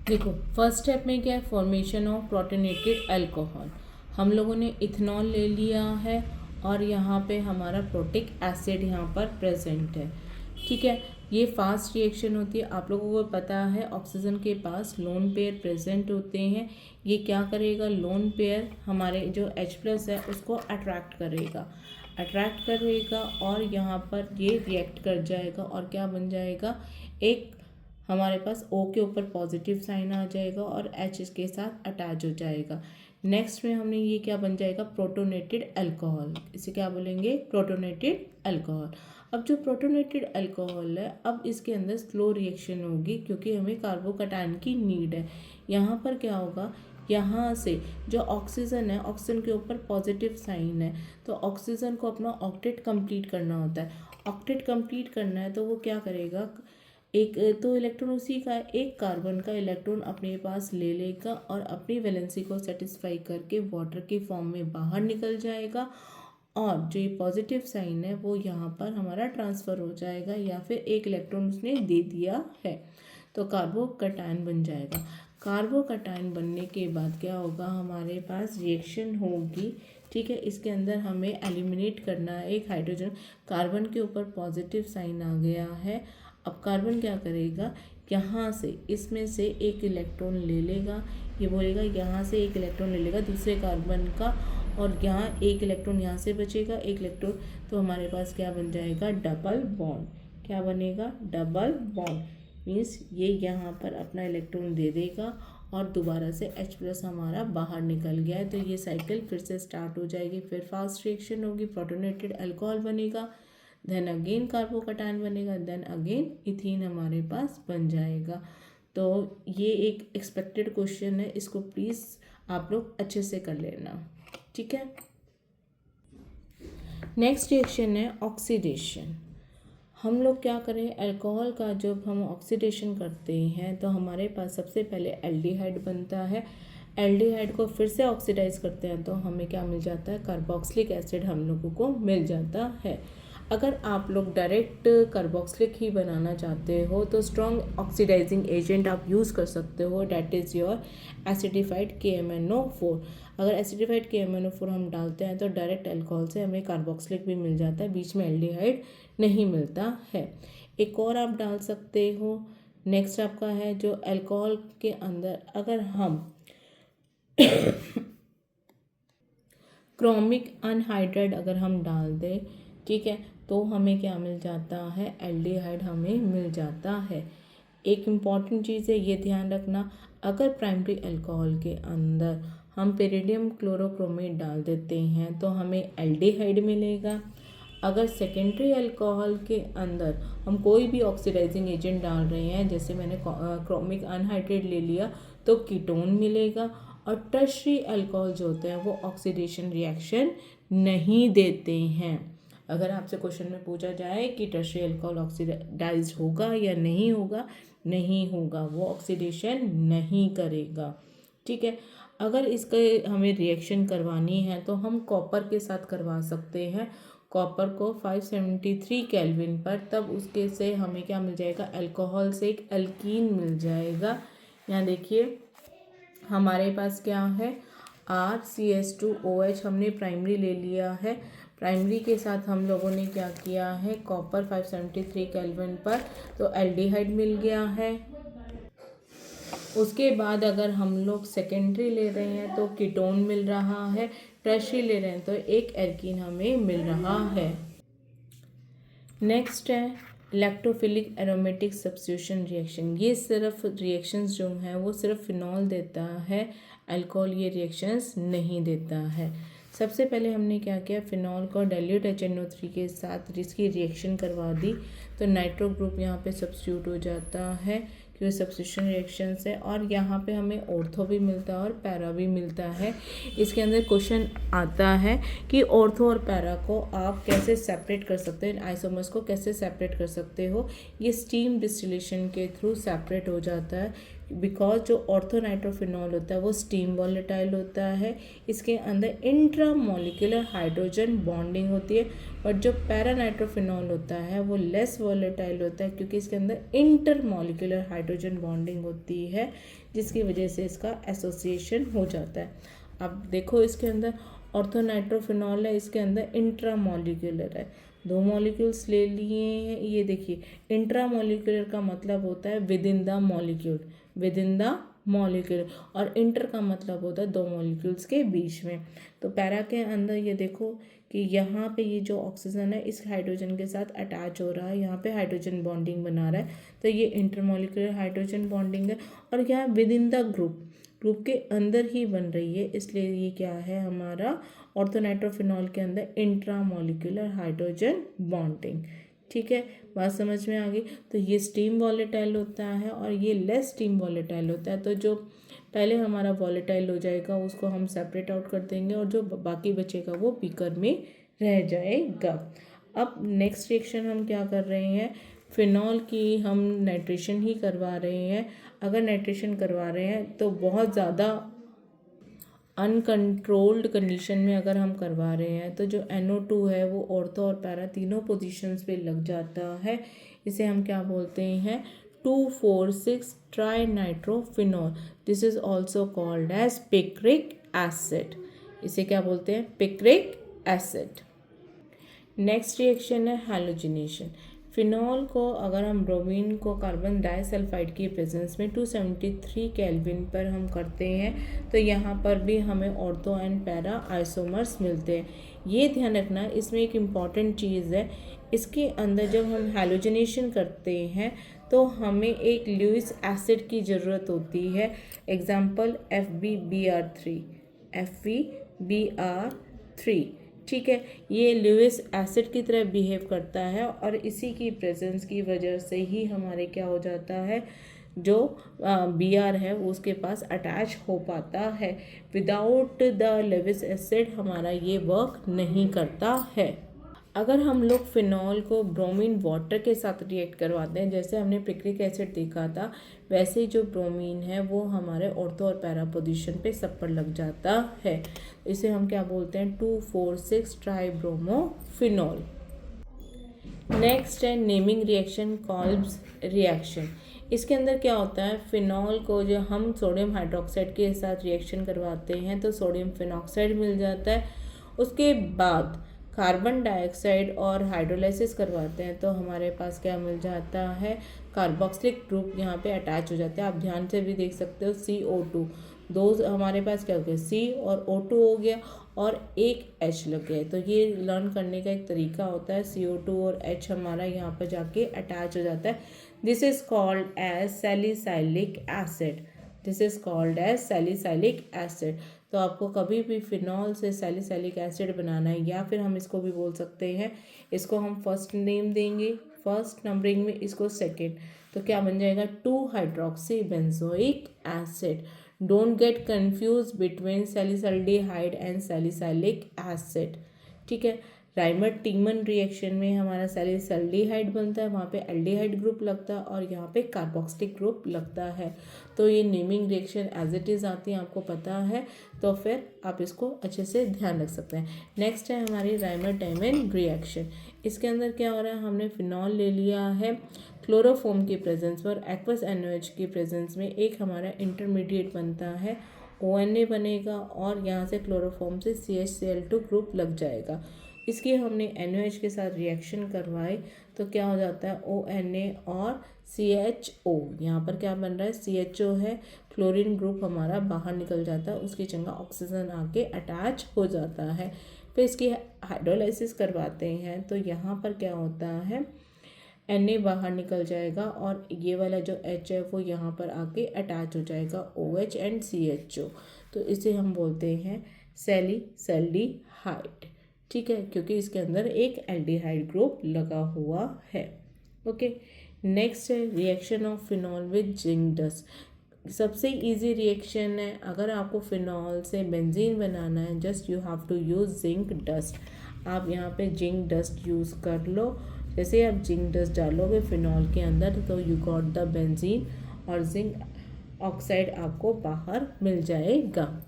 देखो फर्स्ट स्टेप में क्या है, फॉर्मेशन ऑफ प्रोटोनेटेड अल्कोहल। हम लोगों ने इथेनॉल ले लिया है और यहाँ पे हमारा प्रोटिक एसिड यहाँ पर प्रेजेंट है। ठीक है, ये फास्ट रिएक्शन होती है, आप लोगों को पता है ऑक्सीजन के पास लोन पेयर प्रेजेंट होते हैं। ये क्या करेगा, लोन पेयर हमारे जो H+ है उसको अट्रैक्ट करेगा और यहाँ पर ये रिएक्ट कर जाएगा और क्या बन जाएगा, एक हमारे पास O के ऊपर पॉजिटिव साइन आ जाएगा और H इसके साथ अटैच हो जाएगा। नेक्स्ट में हमने ये क्या बन जाएगा, प्रोटोनेटेड अल्कोहल। इसे क्या बोलेंगे, प्रोटोनेटेड अल्कोहल। अब जो प्रोटोनेटेड अल्कोहल है, अब इसके अंदर स्लो रिएक्शन होगी क्योंकि हमें कार्बोकैटायन की नीड है। यहाँ पर क्या होगा, यहाँ से जो ऑक्सीजन है, ऑक्सीजन के ऊपर पॉजिटिव साइन है, तो ऑक्सीजन को अपना ऑक्टेट कंप्लीट करना होता है। ऑक्टेट कंप्लीट करना है तो वो क्या करेगा, एक तो इलेक्ट्रॉन उसी का एक कार्बन का इलेक्ट्रॉन अपने पास ले लेगा और अपनी वैलेंसी को सेटिस्फाई करके वाटर के फॉर्म में बाहर निकल जाएगा, और जो ये पॉजिटिव साइन है वो यहाँ पर हमारा ट्रांसफ़र हो जाएगा, या फिर एक इलेक्ट्रॉन उसने दे दिया है तो कार्बोकैटायन बन जाएगा। कार्बोकैटायन बनने के बाद क्या होगा, हमारे पास रिएक्शन होगी, ठीक है। इसके अंदर हमें एलिमिनेट करना है एक हाइड्रोजन। कार्बन के ऊपर पॉजिटिव साइन आ गया है। अब कार्बन क्या करेगा, यहाँ से इसमें से एक इलेक्ट्रॉन ले लेगा, ये बोलेगा यहाँ से एक इलेक्ट्रॉन ले लेगा दूसरे कार्बन का, और यहाँ एक इलेक्ट्रॉन यहाँ से बचेगा एक इलेक्ट्रॉन, तो हमारे पास क्या बन जाएगा, डबल बॉन्ड। क्या बनेगा, डबल बॉन्ड। मीन्स ये यहाँ पर अपना इलेक्ट्रॉन दे देगा और दोबारा से H+ हमारा बाहर निकल गया है, तो ये साइकिल फिर से स्टार्ट हो जाएगी। फिर फास्ट रिएक्शन होगी, प्रोटोनेटेड अल्कोहल बनेगा, देन अगेन कार्बोकैटायन बनेगा, देन अगेन इथीन हमारे पास बन जाएगा। तो ये एक एक्सपेक्टेड क्वेश्चन है, इसको प्लीज़ आप लोग अच्छे से कर लेना, ठीक है। नेक्स्ट रिएक्शन है ऑक्सीडेशन। हम लोग क्या करें, अल्कोहल का जब हम ऑक्सीडेशन करते हैं तो हमारे पास सबसे पहले एल्डिहाइड बनता है। एल्डिहाइड को फिर से ऑक्सीडाइज करते हैं तो हमें क्या मिल जाता है, कार्बोक्सिलिक एसिड हम लोगों को मिल जाता है। अगर आप लोग डायरेक्ट कार्बोक्सिलिक ही बनाना चाहते हो तो स्ट्रॉन्ग ऑक्सीडाइजिंग एजेंट आप यूज़ कर सकते हो, that is your acidified KMnO4। अगर एसिडिफाइड KMnO4 हम डालते हैं तो डायरेक्ट अल्कोहल से हमें कार्बोक्सिलिक भी मिल जाता है, बीच में एल्डिहाइड नहीं मिलता है। एक और आप डाल सकते हो, नेक्स्ट आपका है जो अल्कोहल के अंदर अगर हम क्रोमिक अनहाइड्राइड अगर हम डाल दें, ठीक है, तो हमें क्या मिल जाता है, एल्डिहाइड हमें मिल जाता है। एक इम्पॉर्टेंट चीज़ है, ये ध्यान रखना, अगर प्राइमरी अल्कोहल के अंदर हम पेरिडियम क्लोरोक्रोमेट डाल देते हैं तो हमें एल्डिहाइड मिलेगा। अगर सेकेंडरी अल्कोहल के अंदर हम कोई भी ऑक्सीडाइजिंग एजेंट डाल रहे हैं, जैसे मैंने क्रोमिक अनहाइड्रेट ले लिया, तो कीटोन मिलेगा। और टर्शरी अल्कोहल जो होते हैं वो ऑक्सीडेशन रिएक्शन नहीं देते हैं। अगर आपसे क्वेश्चन में पूछा जाए कि टर्शरी अल्कोहल ऑक्सीडाइज होगा या नहीं होगा, नहीं होगा, वो ऑक्सीडेशन नहीं करेगा, ठीक है। अगर इसके हमें रिएक्शन करवानी है तो हम कॉपर के साथ करवा सकते हैं, कॉपर को 573 केल्विन पर, तब उसके से हमें क्या मिल जाएगा, अल्कोहल से एक अल्कीन मिल जाएगा। यहाँ देखिए हमारे पास क्या है, RCH2OH हमने प्राइमरी ले लिया है, प्राइमरी के साथ हम लोगों ने क्या किया है, कॉपर 573 केल्विन पर, तो एल्डिहाइड मिल गया है। उसके बाद अगर हम लोग सेकेंडरी ले रहे हैं तो कीटोन मिल रहा है, टर्शरी ले रहे हैं तो एक एल्कीन हमें मिल रहा है। नेक्स्ट है इलेक्ट्रोफिलिक एरोमेटिक सब्स्टिट्यूशन रिएक्शन। ये सिर्फ रिएक्शंस जो हैं वो सिर्फ फिनॉल देता है, अल्कोहल ये रिएक्शंस नहीं देता है। सबसे पहले हमने क्या किया, फिनॉल को डाइल्यूट HNO3 के साथ इसकी रिएक्शन करवा दी, तो नाइट्रो ग्रुप यहाँ पे सब्स्टिट्यूट हो जाता है, क्योंकि सब्स्टिट्यूशन रिएक्शंस है। और यहाँ पे हमें ऑर्थो भी मिलता है और पैरा भी मिलता है। इसके अंदर क्वेश्चन आता है कि ऑर्थो और पैरा को आप कैसे सेपरेट कर सकते हैं, आइसोमर्स को कैसे सेपरेट कर सकते हो। ये स्टीम डिस्टिलेशन के थ्रू सेपरेट हो जाता है, बिकॉज जो ऑर्थोनाइट्रोफिनॉल होता है वो स्टीम वॉलेटाइल होता है, इसके अंदर इंट्रामोलिकुलर हाइड्रोजन बॉन्डिंग होती है। बट जो पैरानाइट्रोफिनॉल होता है वो लेस वॉलेटाइल होता है, क्योंकि इसके अंदर इंटरमोलिकुलर हाइड्रोजन बॉन्डिंग होती है, जिसकी वजह से इसका एसोसिएशन हो जाता है। अब देखो इसके अंदर ऑर्थोनाइट्रोफिनॉल है, इसके अंदर इंट्रामोलिकुलर है, 2 मॉलिक्यूल्स ले लिए हैं। ये देखिए इंट्रामोलिकुलर का मतलब होता है with in the molecule, with in the molecule, और इंटर का मतलब होता है 2 मॉलिक्यूल्स के बीच में। तो पैरा के अंदर ये देखो कि यहाँ पे ये जो ऑक्सीजन है इस हाइड्रोजन के साथ अटैच हो रहा है, यहाँ पे हाइड्रोजन बॉन्डिंग बना रहा है, तो ये इंटरमोलिकुलर हाइड्रोजन बॉन्डिंग है। और यहाँ विद इन द ग्रुप के अंदर ही बन रही है, इसलिए ये क्या है हमारा ऑर्थोनाइट्रोफिनॉल के अंदर इंट्रामोलिकुलर हाइड्रोजन बॉन्डिंग, ठीक है। बात समझ में आ गई। तो ये स्टीम वॉलेटाइल होता है और ये लेस स्टीम वॉलेटाइल होता है। तो जो पहले हमारा वॉलेटाइल हो जाएगा उसको हम सेपरेट आउट कर देंगे, और जो बाकी बचेगा वो बीकर में रह जाएगा। अब नेक्स्ट रिएक्शन हम क्या कर रहे हैं, फिनॉल की हम नाइट्रेशन ही करवा रहे हैं। अगर नाइट्रेशन करवा रहे हैं तो बहुत ज़्यादा अनकंट्रोल्ड कंडीशन में अगर हम करवा रहे हैं तो जो NO2 है वो ऑर्थो और पैरा तीनों पोजीशंस पे लग जाता है। इसे हम क्या बोलते हैं, 2,4,6 tri nitrophenol. This is also called as picric acid. इसे क्या बोलते हैं, पिक्रिक एसिड। नेक्स्ट रिएक्शन है हैलोजिनेशन। फिनॉल को अगर हम ब्रोमीन को कार्बन डाइसल्फाइड की प्रेजेंस में 273 केल्विन पर हम करते हैं तो यहाँ पर भी हमें ऑर्थो एंड पैरा आइसोमर्स मिलते हैं। ये ध्यान रखना, इसमें एक इम्पॉर्टेंट चीज़ है, इसके अंदर जब हम हैलोजिनेशन करते हैं तो हमें एक ल्यूइस एसिड की ज़रूरत होती है। एग्जाम्पल FeBr3, FeBr3, ठीक है। ये ल्यूइस एसिड की तरह बिहेव करता है और इसी की प्रेजेंस की वजह से ही हमारे क्या हो जाता है, जो Br है वो उसके पास अटैच हो पाता है। विदाउट द ल्यूइस एसिड हमारा ये वर्क नहीं करता है। अगर हम लोग फिनॉल को ब्रोमीन वाटर के साथ रिएक्ट करवाते हैं, जैसे हमने पिक्रिक एसिड देखा था, वैसे ही जो ब्रोमीन है वो हमारे ऑर्थो और पैरा पोजीशन पे सब पर लग जाता है। इसे हम क्या बोलते हैं, 2,4,6 ट्राइब्रोमोफिनॉल। नेक्स्ट है नेमिंग रिएक्शन, कॉल्ब्स रिएक्शन। इसके अंदर क्या होता है, फिनॉल को जो हम सोडियम हाइड्रोक्साइड के साथ रिएक्शन करवाते हैं तो सोडियम फिनॉक्साइड मिल जाता है। उसके बाद कार्बन डाइऑक्साइड और हाइड्रोलाइसिस करवाते हैं तो हमारे पास क्या मिल जाता है, कार्बोक्सिलिक ग्रुप यहाँ पे अटैच हो जाते हैं। आप ध्यान से भी देख सकते हो, CO2, दो हमारे पास क्या हो गया, C और O2 हो गया और एक H लग गया। तो ये लर्न करने का एक तरीका होता है, CO2 और H हमारा यहाँ पर जाके अटैच हो जाता है। This is called as salicylic acid. This is called as salicylic acid. तो आपको कभी भी फिनॉल से सैलिसाइलिक एसिड बनाना है, या फिर हम इसको भी बोल सकते हैं, इसको हम फर्स्ट नेम देंगे, फर्स्ट नंबरिंग में इसको सेकेंड, तो क्या बन जाएगा, 2 hydroxy benzoic acid. Don't get confuse between salicylaldehyde and salicylic acid, ठीक है। राइमर टीमन रिएक्शन में हमारा सैलिसल्डिहाइड बनता है, वहाँ पे एल्डिहाइड ग्रुप लगता है और यहाँ पे कार्बोक्सिलिक ग्रुप लगता है। तो ये naming reaction as it is आती है, आपको पता है, तो फिर आप इसको अच्छे से ध्यान रख सकते हैं। नेक्स्ट है हमारी राइमर टीमन रिएक्शन। इसके अंदर क्या हो रहा है, हमने फिनॉल ले लिया है, क्लोरोफॉर्म की प्रेजेंस पर एक्वस NOH की प्रेजेंस में एक हमारा इंटरमीडिएट बनता है, ONA बनेगा और यहाँ से क्लोरोफॉर्म से CH-Cl2 ग्रुप लग जाएगा। इसकी हमने NOH के साथ रिएक्शन करवाए तो क्या हो जाता है, ONA और CHO, यहाँ पर क्या बन रहा है, CHO है, क्लोरीन ग्रुप हमारा बाहर निकल जाता है, उसकी जगह ऑक्सीजन आके अटैच हो जाता है। फिर इसकी हाइड्रोलाइसिस करवाते हैं तो यहाँ पर क्या होता है, Na बाहर निकल जाएगा और ये वाला जो H है वो यहाँ पर आके अटैच हो जाएगा, OH एंड CHO। तो इसे हम बोलते हैं सैलिसल्डिहाइड, ठीक है, क्योंकि इसके अंदर एक एल्डिहाइड ग्रुप लगा हुआ है। ओके, नेक्स्ट है reaction of phenol with zinc dust. सबसे इजी रिएक्शन है, अगर आपको फिनॉल से बेंजीन बनाना है, just you have to use zinc dust. आप यहाँ पे जिंक डस्ट यूज़ कर लो। जैसे आप जिंक डस्ट डालोगे फिनॉल के अंदर तो यू गॉट द बेंजीन और जिंक ऑक्साइड आपको बाहर मिल जाएगा।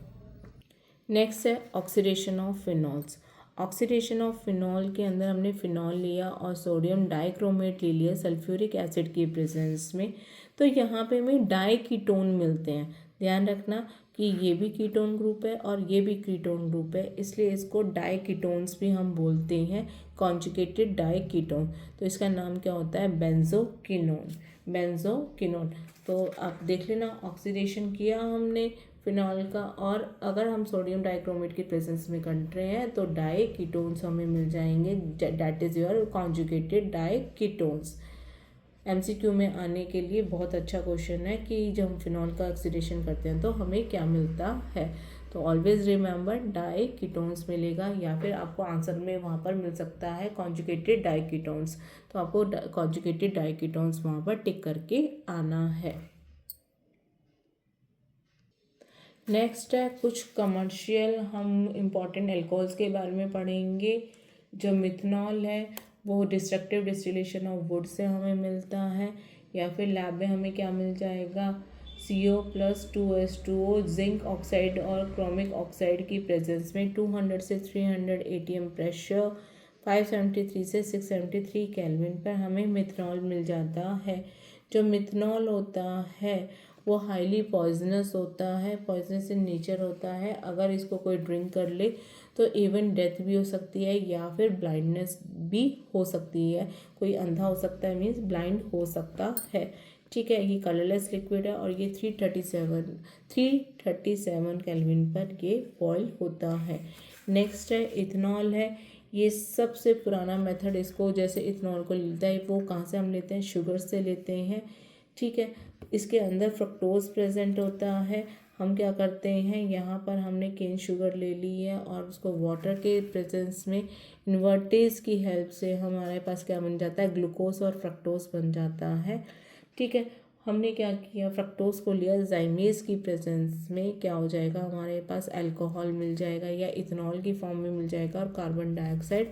नेक्स्ट है oxidation of phenols. Oxidation of phenol के अंदर हमने फिनॉल लिया और सोडियम डाइक्रोमेट ले लिया सल्फ्यूरिक एसिड की प्रेजेंस में, तो यहाँ पे हमें डाई कीटोन मिलते हैं। ध्यान रखना कि ये भी कीटोन ग्रुप है और ये भी कीटोन ग्रुप है, इसलिए इसको डाई कीटोन्स भी हम बोलते हैं, कॉन्जुगेटेड डाई कीटोन। तो इसका नाम क्या होता है, बेंजोक्विनोन। बेंजोक्विनोन। तो आप देख लेना, ऑक्सीडेशन किया हमने फिनॉल का, और अगर हम सोडियम डाइक्रोमेट की प्रेजेंस में कर रहे हैं तो डाई कीटोन्स हमें मिल जाएंगे, that is your conjugated di ketones. MCQ में आने के लिए बहुत अच्छा क्वेश्चन है कि जब हम फिनॉल का ऑक्सीडेशन करते हैं तो हमें क्या मिलता है। तो ऑलवेज रिमेंबर डाई कीटोन्स मिलेगा, या फिर आपको आंसर में वहाँ पर मिल सकता है कॉन्जुगेटेड डाई कीटोन्स, तो आपको कॉन्जुगेटेड डाई कीटोन्स वहाँ पर टिक करके आना है। नेक्स्ट है कुछ कमर्शियल हम इम्पॉर्टेंट एल्कोहल्स के बारे में पढ़ेंगे। जो मिथनॉल है वो destructive distillation of would say हमें मिलता है, या फिर लैब में हमें क्या मिल जाएगा, CO+2H2O जिंक ऑक्साइड और क्रोमिक ऑक्साइड की प्रेजेंस में 200 से 300 ATM प्रेशर, 573 से 673 केल्विन पर हमें मिथनॉल मिल जाता है। जो मिथनॉल होता है वो हाईली पॉइजनस होता है, पॉइजनस इन नेचर होता है। अगर इसको कोई ड्रिंक कर ले तो इवन डेथ भी हो सकती है या फिर ब्लाइंडनेस भी हो सकती है, कोई अंधा हो सकता है, मीन्स ब्लाइंड हो सकता है। ठीक है, ये कलरलेस लिक्विड है और ये 337 केल्विन पर ये बॉयल होता है। नेक्स्ट है इथेनॉल है। ये सबसे पुराना मेथड, इसको जैसे इथेनॉल को लेता है वो कहाँ से हम लेते हैं, शुगर से लेते हैं। ठीक है, इसके अंदर फ्रक्टोज प्रेजेंट होता है। हम क्या करते हैं, यहाँ पर हमने केन शुगर ले ली है और उसको वाटर के प्रेजेंस में इन्वर्टेज की हेल्प से हमारे पास क्या बन जाता है, ग्लूकोज और फ्रक्टोज बन जाता है। ठीक है, हमने क्या किया, फ्रक्टोज को लिया, जाइमेज की प्रेजेंस में क्या हो जाएगा, हमारे पास अल्कोहल मिल जाएगा या इथेनॉल की फॉर्म में मिल जाएगा और कार्बन डाइऑक्साइड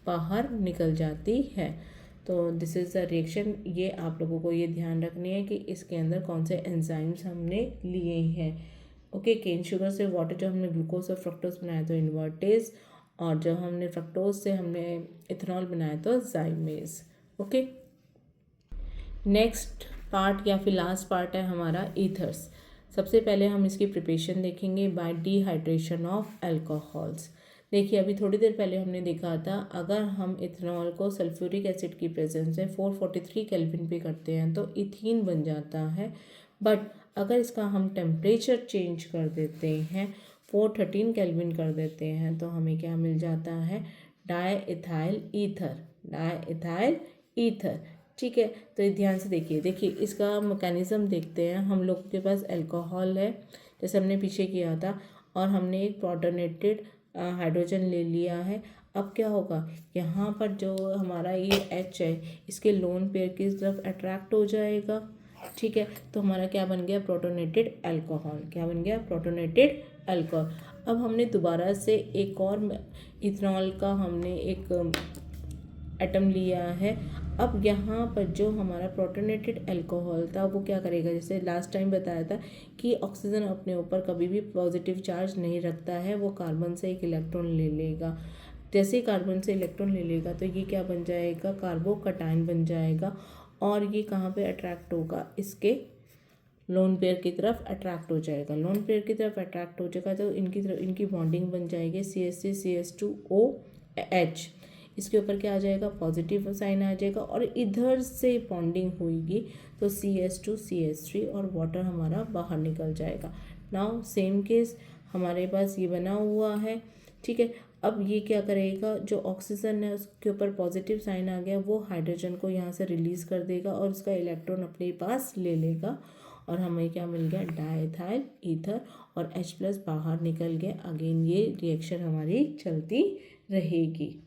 बाहर निकल जाती है। तो दिस इज़ द रिएक्शन। ये आप लोगों को ये ध्यान रखनी है कि इसके अंदर कौन से एंजाइम्स हमने लिए हैं। ओके, केन शुगर से वाटर जो हमने ग्लूकोज और फ्रक्टोज बनाया तो इन्वर्टेज, और जब हमने फ्रक्टोज से हमने इथेनॉल बनाया तो जाइमेज। ओके, नेक्स्ट पार्ट या फिर लास्ट पार्ट है हमारा ईथर्स। सबसे पहले हम इसकी प्रिपरेशन देखेंगे बाय डिहाइड्रेशन ऑफ अल्कोहल्स। देखिए, अभी थोड़ी देर पहले हमने देखा था, अगर हम इथेनॉल को सल्फ्यूरिक एसिड की प्रेजेंस में 443 केल्विन पे करते हैं तो इथीन बन जाता है। बट अगर इसका हम टेम्परेचर चेंज कर देते हैं, 413 केल्विन कर देते हैं, तो हमें क्या मिल जाता है, डाईइथाइल ईथर, डाईइथाइल ईथर। ठीक है, तो ये ध्यान से देखिए इसका मैकेनिज़्म देखते हैं। हम लोग के पास अल्कोहल है जैसे हमने पीछे किया था, और हमने एक प्रोटोनेटेड हाइड्रोजन ले लिया है। अब क्या होगा, यहाँ पर जो हमारा ये H है इसके लोन पेयर की तरफ अट्रैक्ट हो जाएगा। ठीक है, तो हमारा क्या बन गया, प्रोटोनेटेड अल्कोहल। क्या बन गया, प्रोटोनेटेड अल्कोहल। अब हमने दोबारा से एक और इथेनॉल का हमने एक एटम लिया है। अब यहाँ पर जो हमारा प्रोटोनेटेड अल्कोहल था वो क्या करेगा, जैसे लास्ट टाइम बताया था कि ऑक्सीजन अपने ऊपर कभी भी पॉजिटिव चार्ज नहीं रखता है, वो कार्बन से एक इलेक्ट्रॉन ले लेगा। जैसे ही कार्बन से इलेक्ट्रॉन ले लेगा तो ये क्या बन जाएगा, कार्बोकटायन बन जाएगा, और ये कहाँ पे अट्रैक्ट होगा, इसके लोन पेयर की तरफ अट्रैक्ट हो जाएगा। लोन पेयर की तरफ अट्रैक्ट हो जाएगा तो इनकी बॉन्डिंग बन जाएगी CH3CH2OH। इसके ऊपर क्या आ जाएगा, पॉजिटिव साइन आ जाएगा, और इधर से बॉन्डिंग होगी तो CH2CH3 और वाटर हमारा बाहर निकल जाएगा। नाउ सेम केस हमारे पास ये बना हुआ है। ठीक है, अब ये क्या करेगा, जो ऑक्सीजन है उसके ऊपर पॉजिटिव साइन आ गया, वो हाइड्रोजन को यहाँ से रिलीज़ कर देगा और उसका इलेक्ट्रॉन अपने पास ले लेगा, और हमें क्या मिल गया, डाईइथाइल ईथर, और H+ बाहर निकल गया। अगेन ये रिएक्शन हमारी चलती रहेगी।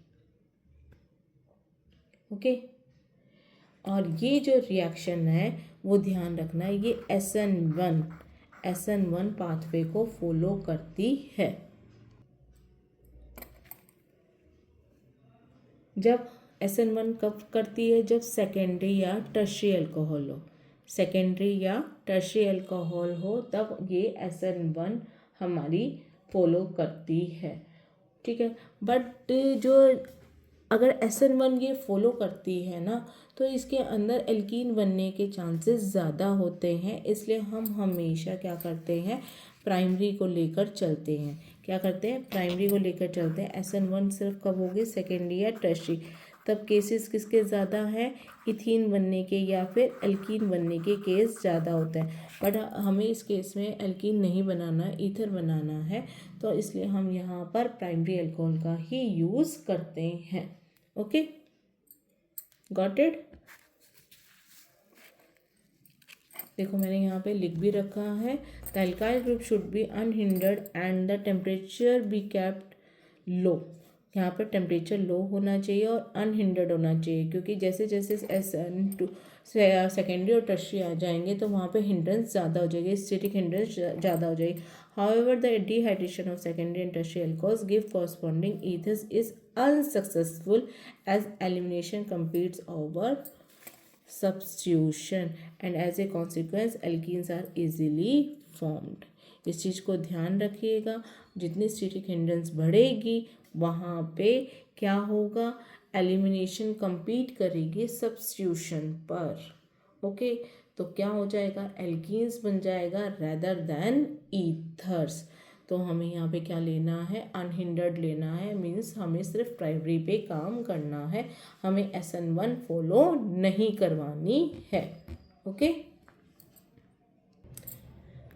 ओके, और ये जो रिएक्शन है वो ध्यान रखना है, ये SN1 पाथवे को फॉलो करती है। जब SN1 कब करती है, जब सेकेंडरी या टर्शियरी अल्कोहल हो, सेकेंडरी या टर्शियरी अल्कोहल हो तब ये SN1 हमारी फॉलो करती है। ठीक है, बट जो अगर SN1 ये फॉलो करती है ना तो इसके अंदर एल्कीन बनने के चांसेस ज़्यादा होते हैं, इसलिए हम हमेशा क्या करते हैं, प्राइमरी को लेकर चलते हैं। क्या करते हैं, प्राइमरी को लेकर चलते हैं। SN1 सिर्फ कब होगी, सेकेंडरी या टर्शियरी। तब केसेस किसके ज़्यादा हैं, इथीन बनने के या फिर एल्कीन बनने के केस ज़्यादा होते हैं। बट हमें इस केस में एल्कीन नहीं बनाना, ईथर बनाना है, तो इसलिए हम यहाँ पर प्राइमरी अल्कोहल का ही यूज़ करते हैं। Okay, got it. देखो मैंने यहाँ पे लिख भी रखा है, the alkyl group should be unhindered and the temperature be kept low. यहाँ पर टेम्परेचर लो होना चाहिए और अनहिंडर्ड होना चाहिए, क्योंकि जैसे जैसे सेकेंडरी और टर्शरी आ जाएंगे तो वहाँ पे हिंड्रेंस ज़्यादा हो जाएगी, स्टेटिक हिंड्रेंस ज़्यादा हो जाएगी. However the dehydration of secondary and tertiary alcohols give corresponding ethers is unsuccessful as elimination completes over substitution and as a consequence alkenes are easily formed. इस चीज़ को ध्यान रखिएगा, जितनी स्टेटिक हिंड्रेंस बढ़ेगी वहाँ पे क्या होगा, एलिमिनेशन कंप्लीट करेगी सब्स्टिट्यूशन पर. ओके, तो क्या हो जाएगा, एल्कीन्स बन जाएगा रेदर देन ईथर्स. तो हमें यहाँ पे क्या लेना है, अनहिंडर्ड लेना है, मीन्स हमें सिर्फ प्राइमरी पे काम करना है, हमें SN1 फॉलो नहीं करवानी है. ओके,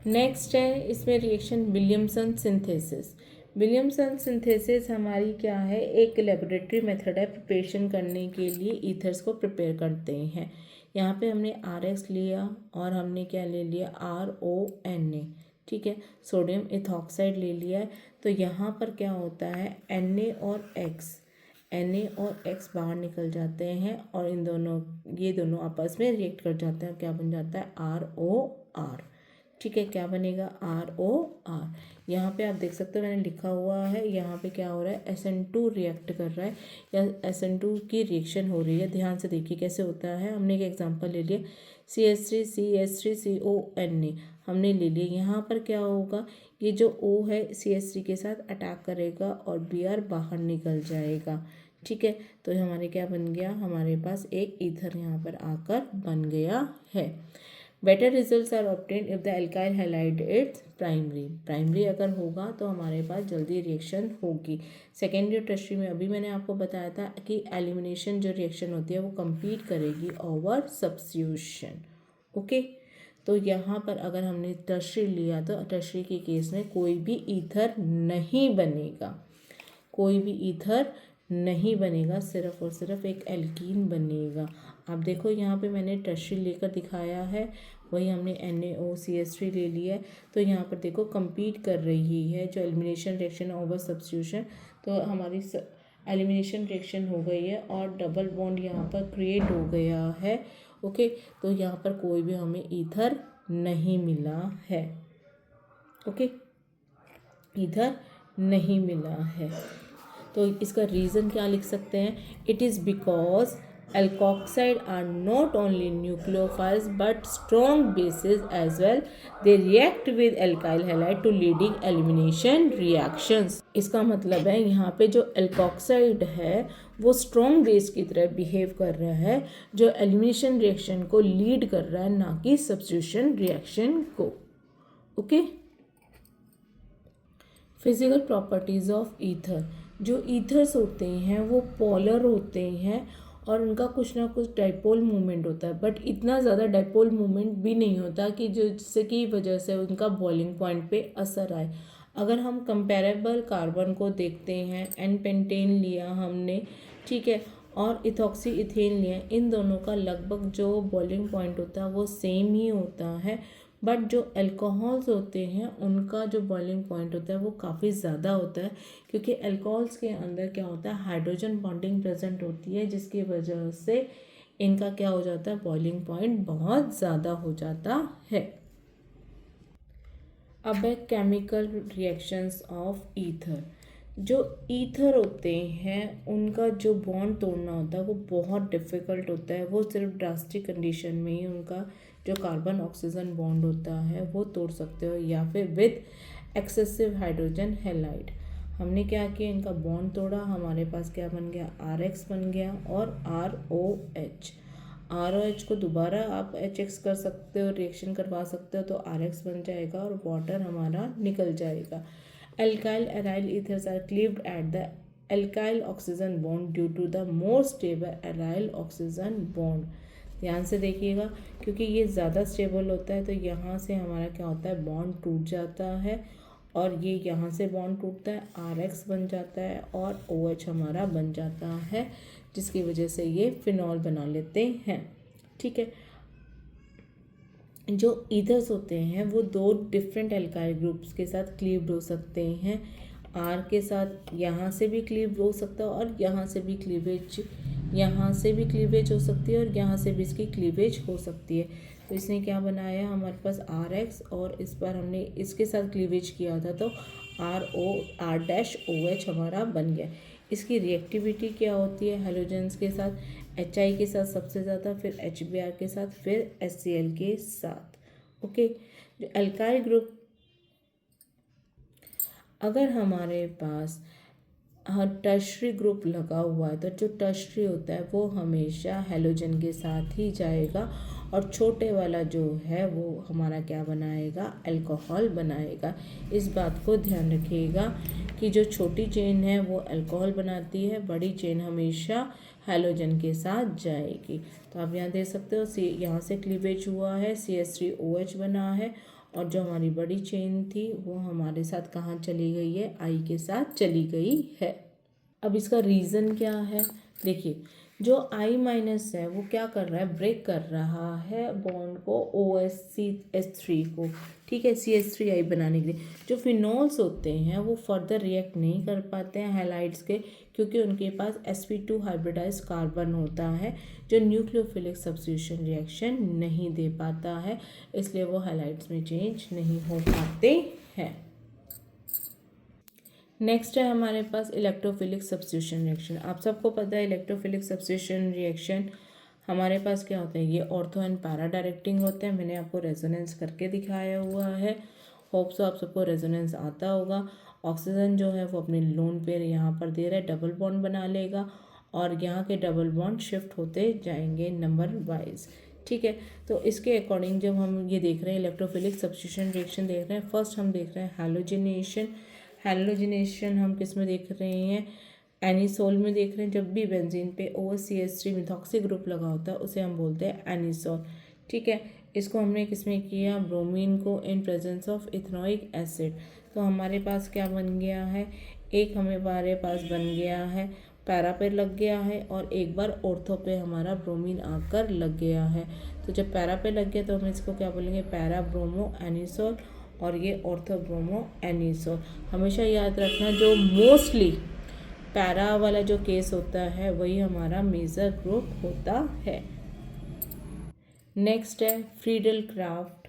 नेक्स्ट है इसमें reaction Williamson synthesis. Williamson synthesis हमारी क्या है, एक लेबोरेटरी मेथड है प्रिपरेशन करने के लिए ईथर्स को प्रिपेयर करते हैं. यहाँ पे हमने RX लिया और हमने क्या ले लिया, RONA. ठीक है, सोडियम इथॉक्साइड ले लिया है. तो यहाँ पर क्या होता है, Na और X बाहर निकल जाते हैं और ये दोनों आपस में रिएक्ट कर जाते हैं. क्या बन जाता है, ROR. ठीक है, क्या बनेगा, ROR. यहाँ पे आप देख सकते हो मैंने लिखा हुआ है, यहाँ पे क्या हो रहा है, SN2 रिएक्ट कर रहा है या SN2 की रिएक्शन हो रही है. ध्यान से देखिए कैसे होता है. हमने एक एग्जांपल ले लिया, CH3CH3CONA हमने ले लिया. यहाँ पर क्या होगा, ये जो O है CH3 के साथ अटैक करेगा और Br बाहर निकल जाएगा. ठीक है, तो हमारे क्या बन गया, हमारे पास एक ईथर यहाँ पर आकर बन गया है. Better results are obtained if the alkyl halide it's primary अगर होगा तो हमारे पास जल्दी रिएक्शन होगी. सेकेंडरी और टर्शरी में अभी मैंने आपको बताया था कि एलिमिनेशन जो रिएक्शन होती है वो कंप्लीट करेगी ओवर सब्स्टिट्यूशन. ओके, तो यहाँ पर अगर हमने टर्शरी लिया तो टर्शरी के केस में कोई भी ईथर नहीं बनेगा, सिर्फ और सिर्फ एक एल्कीन बनेगा. आप देखो यहाँ पे मैंने टर्शरी लेकर दिखाया है, वही हमने NaOCH3 ले लिया है. तो यहाँ पर देखो कंप्लीट कर रही है जो एलिमिनेशन रिएक्शन ओवर सब्स्टिट्यूशन. तो हमारी एलिमिनेशन रिएक्शन हो गई है और डबल बॉन्ड यहाँ पर क्रिएट हो गया है. ओके, तो यहाँ पर कोई भी हमें ईथर नहीं मिला है. ओके, ईथर नहीं मिला है. तो इसका रीज़न क्या लिख सकते हैं, it is because alkoxide are not only nucleophiles but strong bases as well. They react with alkyl halide to leading elimination reactions. इसका मतलब है यहाँ पे जो alkoxide है वो strong base की तरह बिहेव कर रहा है, जो एलिमिनेशन रिएक्शन को लीड कर रहा है, ना कि सब्स्टिट्यूशन रिएक्शन को. Okay, physical properties of ether. जो ईथर्स होते हैं वो पोलर होते हैं और उनका कुछ ना कुछ डाइपोल मूवमेंट होता है, बट इतना ज़्यादा डाइपोल मूवमेंट भी नहीं होता कि जिसकी वजह से उनका बॉइलिंग पॉइंट पे असर आए. अगर हम कंपेरेबल कार्बन को देखते हैं, एन पेंटेन लिया हमने, ठीक है, और इथॉक्सी इथेन लिया, इन दोनों का लगभग जो बॉइलिंग पॉइंट होता है वो सेम ही होता है. बट जो अल्कोहल्स होते हैं उनका जो बॉइलिंग पॉइंट होता है वो काफ़ी ज़्यादा होता है, क्योंकि अल्कोहल्स के अंदर क्या होता है, हाइड्रोजन बॉन्डिंग प्रेजेंट होती है, जिसकी वजह से इनका क्या हो जाता है, बॉइलिंग पॉइंट बहुत ज़्यादा हो जाता है. अब है केमिकल रिएक्शंस ऑफ ईथर. जो ईथर होते हैं उनका जो बॉन्ड तोड़ना होता है वो बहुत डिफ़िकल्ट होता है. वो सिर्फ ड्रास्टिक कंडीशन में ही उनका जो कार्बन ऑक्सीजन बॉन्ड होता है वो तोड़ सकते हो, या फिर विद एक्सेसिव हाइड्रोजन हैलाइड. हमने क्या किया, इनका बॉन्ड तोड़ा, हमारे पास क्या बन गया, RX बन गया और ROH को दोबारा आप HX कर सकते हो, रिएक्शन करवा सकते हो, तो RX बन जाएगा और वाटर हमारा निकल जाएगा. Alkyl aryl ethers are cleaved at the alkyl oxygen bond due to the more stable aryl oxygen bond. ध्यान से देखिएगा, क्योंकि ये ज़्यादा स्टेबल होता है तो यहाँ से हमारा क्या होता है, बॉन्ड टूट जाता है और ये यहाँ से बॉन्ड टूटता है, RX बन जाता है और OH हमारा बन जाता है, जिसकी वजह से ये फिनॉल बना लेते हैं. ठीक है, जो ईथर्स होते हैं वो दो डिफरेंट एल्काइल ग्रुप्स के साथ क्लीव्ड हो सकते हैं. R के साथ यहाँ से भी क्लीव हो सकता है और यहाँ से भी क्लीवेज यहाँ से भी क्लीवेज हो सकती है और यहाँ से भी इसकी क्लीवेज हो सकती है। तो इसने क्या बनाया, हमारे पास RX और इस पर हमने इसके साथ क्लीवेज किया था तो R-OH हमारा बन गया। इसकी रिएक्टिविटी क्या होती है, हेलोजेंस के साथ, HI के साथ सबसे ज़्यादा, फिर HBr के साथ, फिर HCl के साथ। ओके, जो अल्काइल ग्रुप, अगर हमारे पास टर्शरी ग्रुप लगा हुआ है तो जो टर्शरी होता है वो हमेशा हेलोजन के साथ ही जाएगा और छोटे वाला जो है वो हमारा क्या बनाएगा, अल्कोहल बनाएगा। इस बात को ध्यान रखिएगा कि जो छोटी चेन है वो अल्कोहल बनाती है, बड़ी चेन हमेशा हेलोजन के साथ जाएगी। तो आप यहाँ देख सकते हो यहाँ से क्लीवेज हुआ है, CH3OH बना है और जो हमारी बड़ी चेन थी वो हमारे साथ कहाँ चली गई है, I के साथ चली गई है। अब इसका रीज़न क्या है, देखिए जो I- है वो क्या कर रहा है, ब्रेक कर रहा है बॉन्ड को OH-CH3 को, ठीक है, CH3I बनाने के लिए। जो फिनोल्स होते हैं वो फर्दर रिएक्ट नहीं कर पाते हैं हैलाइड्स के, क्योंकि उनके पास sp2 हाइब्रिडाइज कार्बन होता है जो न्यूक्लियोफिलिक सब्स्टिट्यूशन रिएक्शन नहीं दे पाता है, इसलिए वो हैलाइड्स में चेंज नहीं हो पाते हैं। नेक्स्ट है हमारे पास इलेक्ट्रोफिलिक सब्स्टिट्यूशन रिएक्शन। आप सबको पता है इलेक्ट्रोफिलिक सब्स्टिट्यूशन रिएक्शन हमारे पास क्या होते हैं, ये ऑर्थो एंड पैरा डायरेक्टिंग होते हैं। मैंने आपको रेजोनेंस करके दिखाया हुआ है, होप सो आप सबको रेजोनेंस आता होगा। ऑक्सीजन जो है वो अपने लोन पेयर यहाँ पर दे रहा है, डबल बॉन्ड बना लेगा और यहाँ के डबल बॉन्ड शिफ्ट होते जाएंगे नंबर वाइज, ठीक है। तो इसके अकॉर्डिंग जब हम ये देख रहे हैं इलेक्ट्रोफिलिक सब्स्टिट्यूशन रिएक्शन देख रहे हैं, फर्स्ट हम देख रहे हैं हैलोजिनेशन। हैलोजिनेशन हम किस में देख रहे हैं, एनिसोल में देख रहे हैं। जब भी बेंजीन पे OCH3 मिथॉक्सी ग्रुप लगा होता है उसे हम बोलते हैं एनिसोल, ठीक है। इसको हमने किस में किया, ब्रोमीन को in presence of ethanoic acid. तो हमारे पास क्या बन गया है, एक हमारे पास बन गया है पैरा पे लग गया है और एक बार ऑर्थो पे हमारा ब्रोमीन आकर लग गया है। तो जब पैरा पे लग गया तो हम इसको क्या बोलेंगे, पैरा ब्रोमो एनिसोल और ये ऑर्थो ब्रोमो एनिसोल। हमेशा याद रखना जो मोस्टली पैरा वाला जो केस होता है वही हमारा मेजर ग्रुप होता है। नेक्स्ट है फ्रीडल क्राफ्ट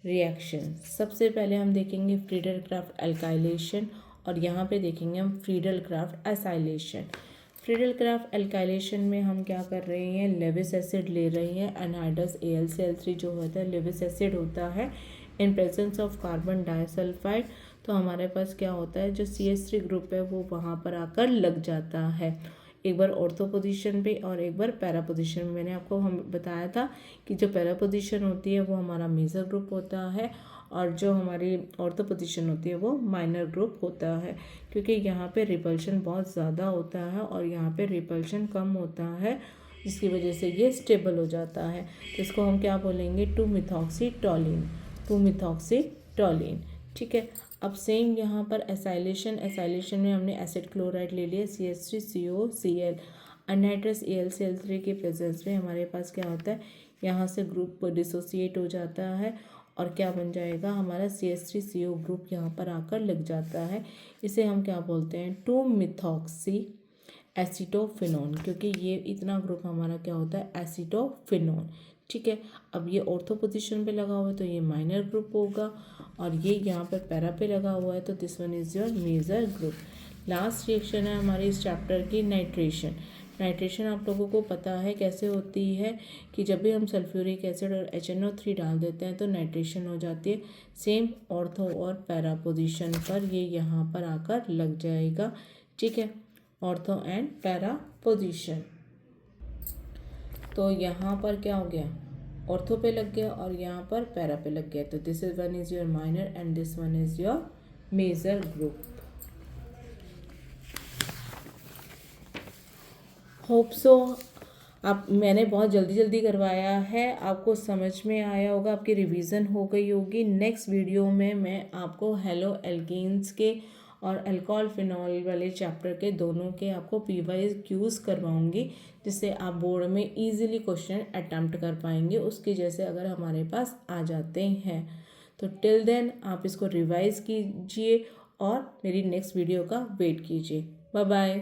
रिएक्शन। सबसे पहले हम देखेंगे फ्रीडल क्राफ्ट अल्काइलेशन और यहाँ पे देखेंगे हम Friedel Crafts acylation. Friedel craft alkylation में हम क्या कर रहे हैं, लेविस एसिड ले रहे हैं, एनहाइड्रस AlCl3 जो होता है लेविस एसिड होता है in presence of carbon disulphide. तो हमारे पास क्या होता है, जो CH3 ग्रुप है वो वहाँ पर आकर लग जाता है, एक बार ऑर्थो पोजीशन पे और एक बार पैरा पोजीशन में। मैंने आपको हम बताया था कि जो पैरा पोजीशन होती है वो हमारा मेजर ग्रुप होता है और जो हमारी ऑर्थो पोजीशन होती है वो माइनर ग्रुप होता है, क्योंकि यहाँ पे रिपल्शन बहुत ज़्यादा होता है और यहाँ पे रिपल्शन कम होता है, जिसकी वजह से ये स्टेबल हो जाता है। तो इसको हम क्या बोलेंगे, 2-मिथॉक्सीटोलिन, 2-मिथॉक्सीटोलिन, ठीक है। अब सेम यहाँ पर एसाइलेशन, एसाइलेशन में हमने एसिड क्लोराइड ले लिया CH3COCl, अनहाइड्रस AlCl3 के प्रेजेंस में हमारे पास क्या होता है, यहाँ से ग्रुप डिसोसिएट हो जाता है और क्या बन जाएगा, हमारा CH3CO ग्रुप यहाँ पर आकर लग जाता है। इसे हम क्या बोलते हैं, 2-मिथॉक्सी एसीटोफिनोन, क्योंकि ये इतना ग्रुप हमारा क्या होता है, एसीटोफिनोन, ठीक है। अब ये ऑर्थो पोजीशन पे लगा हुआ है तो ये माइनर ग्रुप होगा और ये यहाँ पर पैरा पे लगा हुआ है तो this one is your major group. Last reaction है हमारी इस चैप्टर की नाइट्रेशन। नाइट्रेशन आप लोगों को पता है कैसे होती है कि जब भी हम सल्फ्यूरिक एसिड और HNO3 डाल देते हैं तो नाइट्रेशन हो जाती है। सेम ऑर्थो और पैरा पोजीशन पर ये यहाँ पर आकर लग जाएगा, ठीक है, ऑर्थो एंड पैरा पोजीशन। तो यहाँ पर क्या हो गया, ऑर्थो पे लग गया और यहाँ पर पैरा पे लग गया, तो this is one is your minor and this one is your major group. Hope so आप, मैंने बहुत जल्दी जल्दी करवाया है, आपको समझ में आया होगा, आपकी रिवीजन हो गई होगी। नेक्स्ट वीडियो में मैं आपको हेलो एल्कीन्स के और अल्कोहल फिनॉल वाले चैप्टर के दोनों के आपको PYQs करवाऊंगी, जिससे आप बोर्ड में इजीली क्वेश्चन अटैम्प्ट कर पाएंगे उसके जैसे अगर हमारे पास आ जाते हैं। तो टिल देन आप इसको रिवाइज कीजिए और मेरी नेक्स्ट वीडियो का वेट कीजिए। Bye bye.